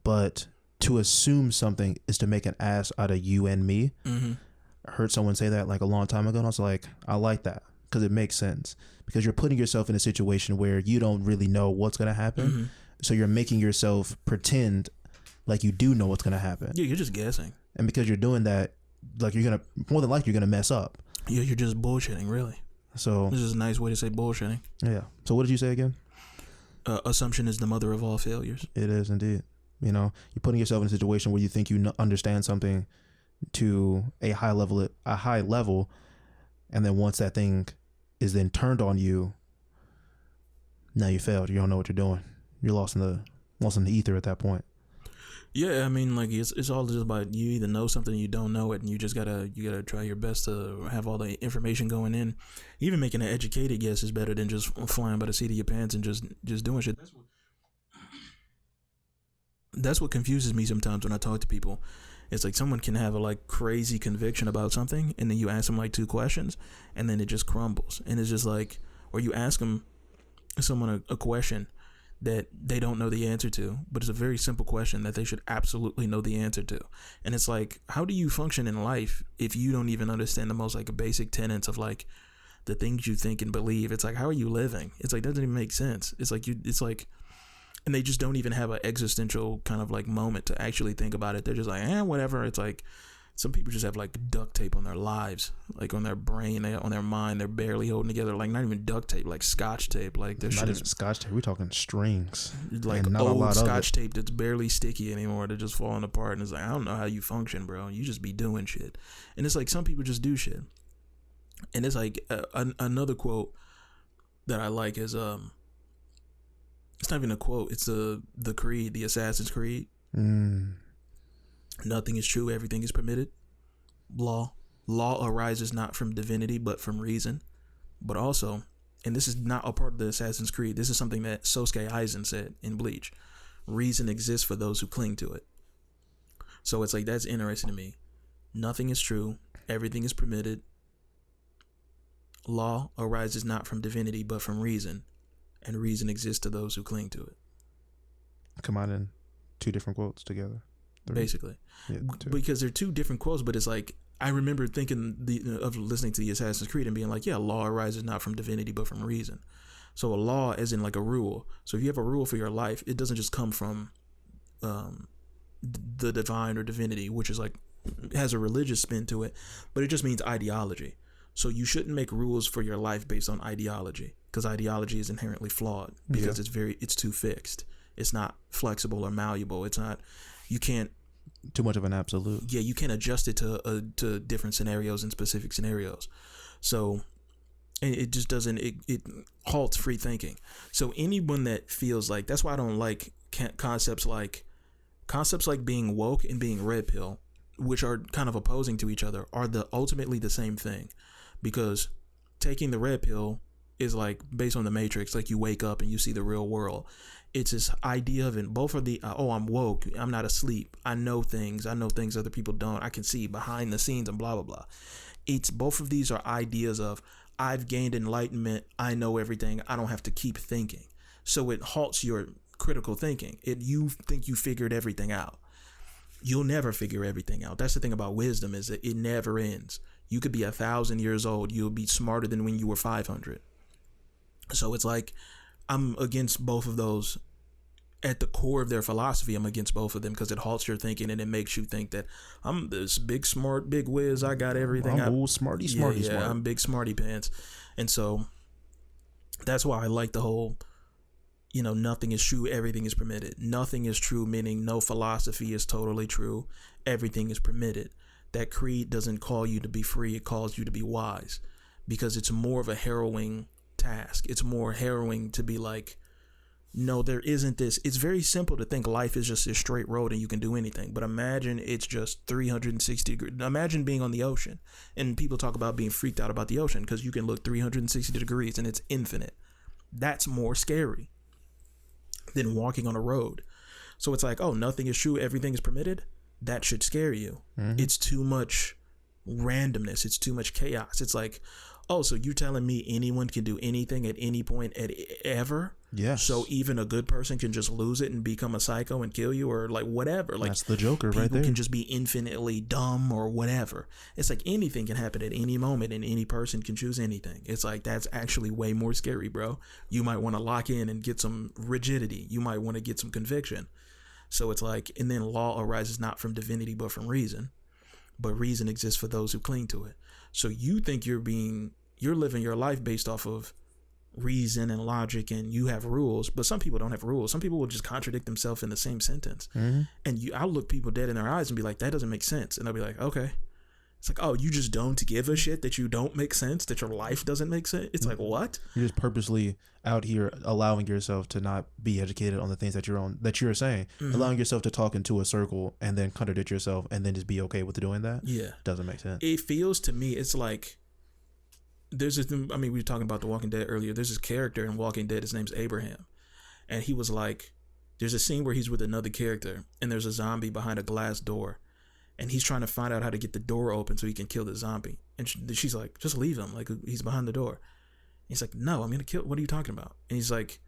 but to assume something is to make an ass out of you and me. Mm-hmm. I heard someone say that like a long time ago, and I was like, I like that because it makes sense, because you're putting yourself in a situation where you don't really know what's going to happen. Mm-hmm. So you're making yourself pretend like you do know what's going to happen. Yeah, you're just guessing. And because you're doing that, like more than likely you're going to mess up. Yeah, you're just bullshitting, really. So this is a nice way to say bullshitting. Yeah. So what did you say again? Assumption is the mother of all failures. It is indeed. You know, you're putting yourself in a situation where you think you understand something to a high level, and then once that thing is then turned on you, now you failed. You don't know what you're doing. You're lost in the ether at that point. Yeah, I mean, like it's all just about, you either know something or you don't know it, and you gotta try your best to have all the information going in. Even making an educated guess is better than just flying by the seat of your pants and just doing shit. That's what confuses me sometimes when I talk to people. It's like someone can have a like crazy conviction about something, and then you ask them like 2 questions, and then it just crumbles. And it's just like, or you ask someone a question that they don't know the answer to, but it's a very simple question that they should absolutely know the answer to. And it's like, how do you function in life if you don't even understand the most like basic tenets of like the things you think and believe? It's like, how are you living? It's like, that doesn't even make sense. It's like and they just don't even have an existential kind of like moment to actually think about it. They're just like, whatever. It's like, Some people just have like duct tape on their lives, like on their brain, on their mind. They're barely holding together, like not even duct tape, like Scotch tape. Like there's not even Scotch tape. We're talking strings, like and not old a lot Scotch of it. tape that's barely sticky anymore. They're just falling apart, and it's like, I don't know how you function, bro. You just be doing shit, and it's like some people just do shit, and it's like another quote that I like is it's not even a quote. It's the creed, the Assassin's Creed. Nothing is true. Everything is permitted. Law arises not from divinity, but from reason. But also, and this is not a part of the Assassin's Creed. This is something that Sosuke Aizen said in Bleach. Reason exists for those who cling to it. So it's like, that's interesting to me. Nothing is true. Everything is permitted. Law arises not from divinity, but from reason. And reason exists to those who cling to it. Come on in 2 different quotes together. 3. Basically. Yeah, 2. Because they're 2 different quotes, but it's like, I remember thinking of listening to the Assassin's Creed and being like, yeah, law arises not from divinity, but from reason. So a law is in like a rule. So if you have a rule for your life, it doesn't just come from the divine or divinity, which is like, has a religious spin to it, but it just means ideology. So you shouldn't make rules for your life based on ideology, because ideology is inherently flawed because it's too fixed. It's not flexible or malleable. It's not, you can't, too much of an absolute. Yeah, you can't adjust it to different scenarios and specific scenarios. So it just doesn't, it halts free thinking. So anyone that feels like, that's why I don't like concepts like being woke and being red pill, which are kind of opposing to each other, are ultimately the same thing. Because taking the red pill is like based on the Matrix, like you wake up and you see the real world. It's this idea of, and both are the, I'm woke, I'm not asleep, I know things other people don't, I can see behind the scenes and blah, blah, blah. It's both of these are ideas of, I've gained enlightenment, I know everything, I don't have to keep thinking. So it halts your critical thinking. You think you figured everything out. You'll never figure everything out. That's the thing about wisdom, is that it never ends. You could be 1,000 years old, you'll be smarter than when you were 500. So it's like, I'm against both of those. At the core of their philosophy, I'm against both of them, because it halts your thinking and it makes you think that I'm this big smart, big whiz, I got everything. I'm old smarty. I'm big smarty pants. And so that's why I like the whole, nothing is true, everything is permitted. Nothing is true, meaning no philosophy is totally true. Everything is permitted. That creed doesn't call you to be free, it calls you to be wise, because it's more of a harrowing task. It's more harrowing to be like, no, there isn't this. It's very simple to think life is just a straight road and you can do anything. But imagine it's just 360 degrees. Imagine being on the ocean, and people talk about being freaked out about the ocean because you can look 360 degrees and it's infinite. That's more scary than walking on a road. So it's like, oh, nothing is true, everything is permitted. That should scare you. Mm-hmm. It's too much randomness. It's too much chaos. It's like, oh, so you're telling me anyone can do anything at any point ever? Yes. So even a good person can just lose it and become a psycho and kill you, or like whatever. Like, that's the Joker right there. People can just be infinitely dumb or whatever. It's like anything can happen at any moment and any person can choose anything. It's like, that's actually way more scary, bro. You might want to lock in and get some rigidity. You might want to get some conviction. So it's like, and then law arises not from divinity but from reason. But reason exists for those who cling to it. So you think you're living your life based off of reason and logic, and you have rules, but some people don't have rules. Some people will just contradict themselves in the same sentence. Mm-hmm. And I'll look people dead in their eyes and be like, that doesn't make sense. And I'll be like, okay. It's like, oh, you just don't give a shit that you don't make sense, that your life doesn't make sense. It's like, what? You're just purposely out here allowing yourself to not be educated on the things that you're saying, mm-hmm. allowing yourself to talk into a circle and then contradict yourself and then just be okay with doing that. Yeah. Doesn't make sense. It feels to me, it's like, we were talking about The Walking Dead earlier. There's this character in Walking Dead, his name's Abraham. And he was like, there's a scene where he's with another character and there's a zombie behind a glass door. And he's trying to find out how to get the door open so he can kill the zombie. And she's like, just leave him. Like, he's behind the door. And he's like, no, I'm going to kill. What are you talking about? And he's like,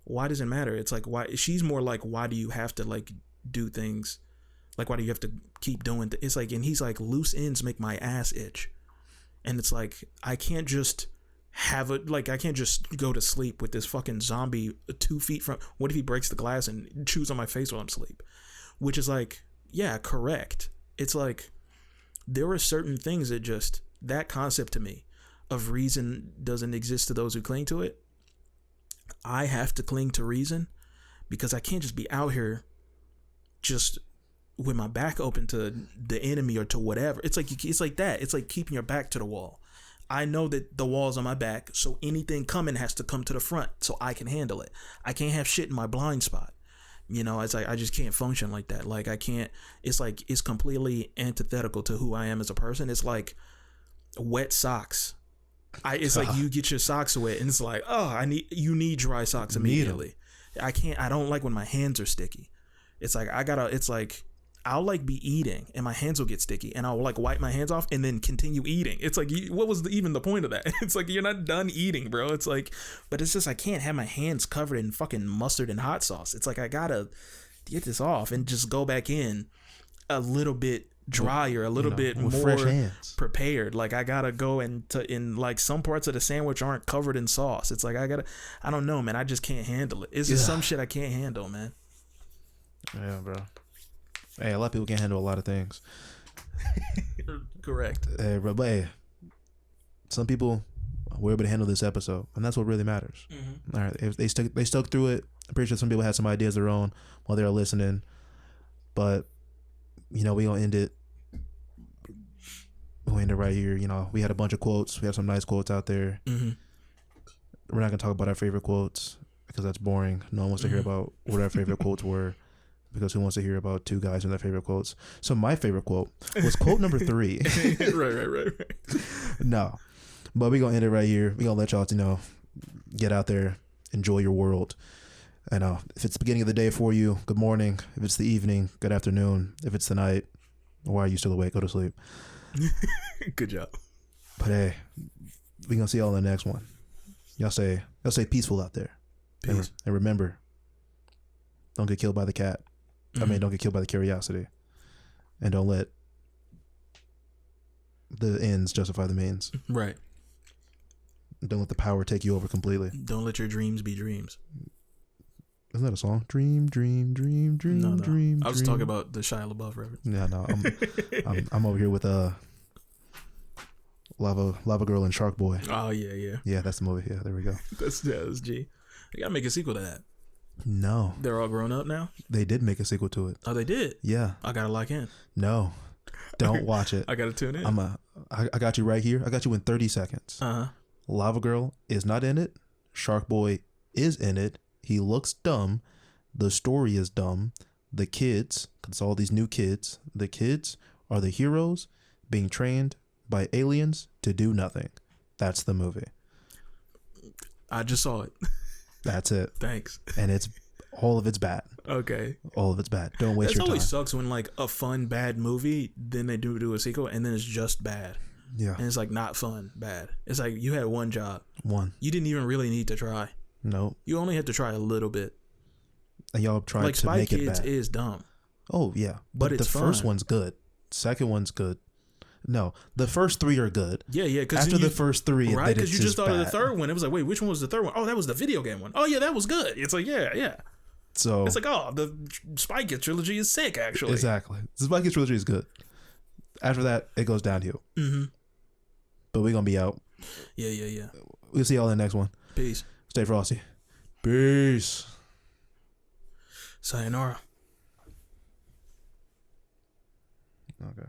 why does it matter? It's like, why? She's more like, why do you have to like do things? Like, why do you have to keep doing things? It's like, and he's like, loose ends make my ass itch. And it's like, I can't just I can't just go to sleep with this fucking zombie 2 feet from. What if he breaks the glass and chews on my face while I'm asleep? Which is like, yeah, correct. It's like, there are certain things that just, that concept to me of reason doesn't exist to those who cling to it. I have to cling to reason because I can't just be out here just with my back open to the enemy or to whatever. It's like that. It's like keeping your back to the wall. I know that the wall's on my back, so anything coming has to come to the front so I can handle it. I can't have shit in my blind spot. You know, it's like I just can't function like that. Like I can't. It's like it's completely antithetical to who I am as a person. It's like wet socks. It's like you get your socks wet, and it's like, oh, you need dry socks immediately. I can't. I don't like when my hands are sticky. It's like it's like I'll like be eating and my hands will get sticky and I'll like wipe my hands off and then continue eating. It's like, what was even the point of that? It's like, you're not done eating, bro. It's like, but it's just, I can't have my hands covered in fucking mustard and hot sauce. It's like, I gotta get this off and just go back in a little bit drier, a little bit more fresh hands, prepared. Like I gotta go in like some parts of the sandwich aren't covered in sauce. It's like, I don't know, man. I just can't handle it. It's just some shit I can't handle, man. Yeah, bro. Hey, a lot of people can't handle a lot of things. Correct. Hey, bro, but hey, some people were able to handle this episode, and that's what really matters. Mm-hmm. All right, if they stuck through it. I'm pretty sure some people had some ideas of their own while they were listening, but you know, we gonna end it. We'll end it right here. You know, we had a bunch of quotes. We had some nice quotes out there. Mm-hmm. We're not gonna talk about our favorite quotes because that's boring. No one wants to hear about what our favorite quotes were. Because who wants to hear about two guys and their favorite quotes? So my favorite quote was quote number 3. Right. No, but we're going to end it right here. We're going to let y'all, you know, get out there, enjoy your world. And if it's the beginning of the day for you, good morning. If it's the evening, good afternoon. If it's the night, why are you still awake? Go to sleep. Good job. But hey, we're going to see y'all in the next one. Y'all stay peaceful out there. Peace. And remember, don't get killed by the cat. I mean, don't get killed by the curiosity. And don't let the ends justify the means. Right. Don't let the power take you over completely. Don't let your dreams be dreams. Isn't that a song? Dream, dream, dream, dream, no. dream. I was talking about the Shia LaBeouf reference. Yeah, no. I'm over here with Lava Girl and Shark Boy. Oh, yeah. Yeah, that's the movie. Yeah, there we go. That's G. They gotta make a sequel to that. No. They're all grown up now? They did make a sequel to it. Oh, they did? Yeah. I gotta lock in. No. Don't watch it. I gotta tune in. I got you right here. I got you in 30 seconds. Uh-huh. Lava Girl is not in it. Shark Boy is in it. He looks dumb. The story is dumb. The kids, because all these new kids, the kids are the heroes being trained by aliens to do nothing. That's the movie. I just saw it. That's it. Thanks. And all of it's bad. Okay. All of it's bad. Don't waste your time. It always sucks when like a fun bad movie, then they do a sequel, and then it's just bad. Yeah. And it's like not fun, bad. It's like you had one job. One. You didn't even really need to try. No. You only had to try a little bit. And y'all tried like to Spy make Kids it bad. Is dumb. Oh yeah, but it's the first fun. one's good. Second one's good. No, the first 3 are good. Yeah. Because after the first 3, right? Because you just thought bad. of the third one. It was like, wait, which one was the third one? Oh, that was the video game one. Oh yeah, that was good. It's like yeah. So it's like, oh, the Spy Kids trilogy is sick. Actually, exactly. The Spy Kids trilogy is good. After that, it goes downhill. Mm-hmm. But we're gonna be out. Yeah. We'll see y'all in the next one. Peace. Stay frosty. Peace. Sayonara. Okay.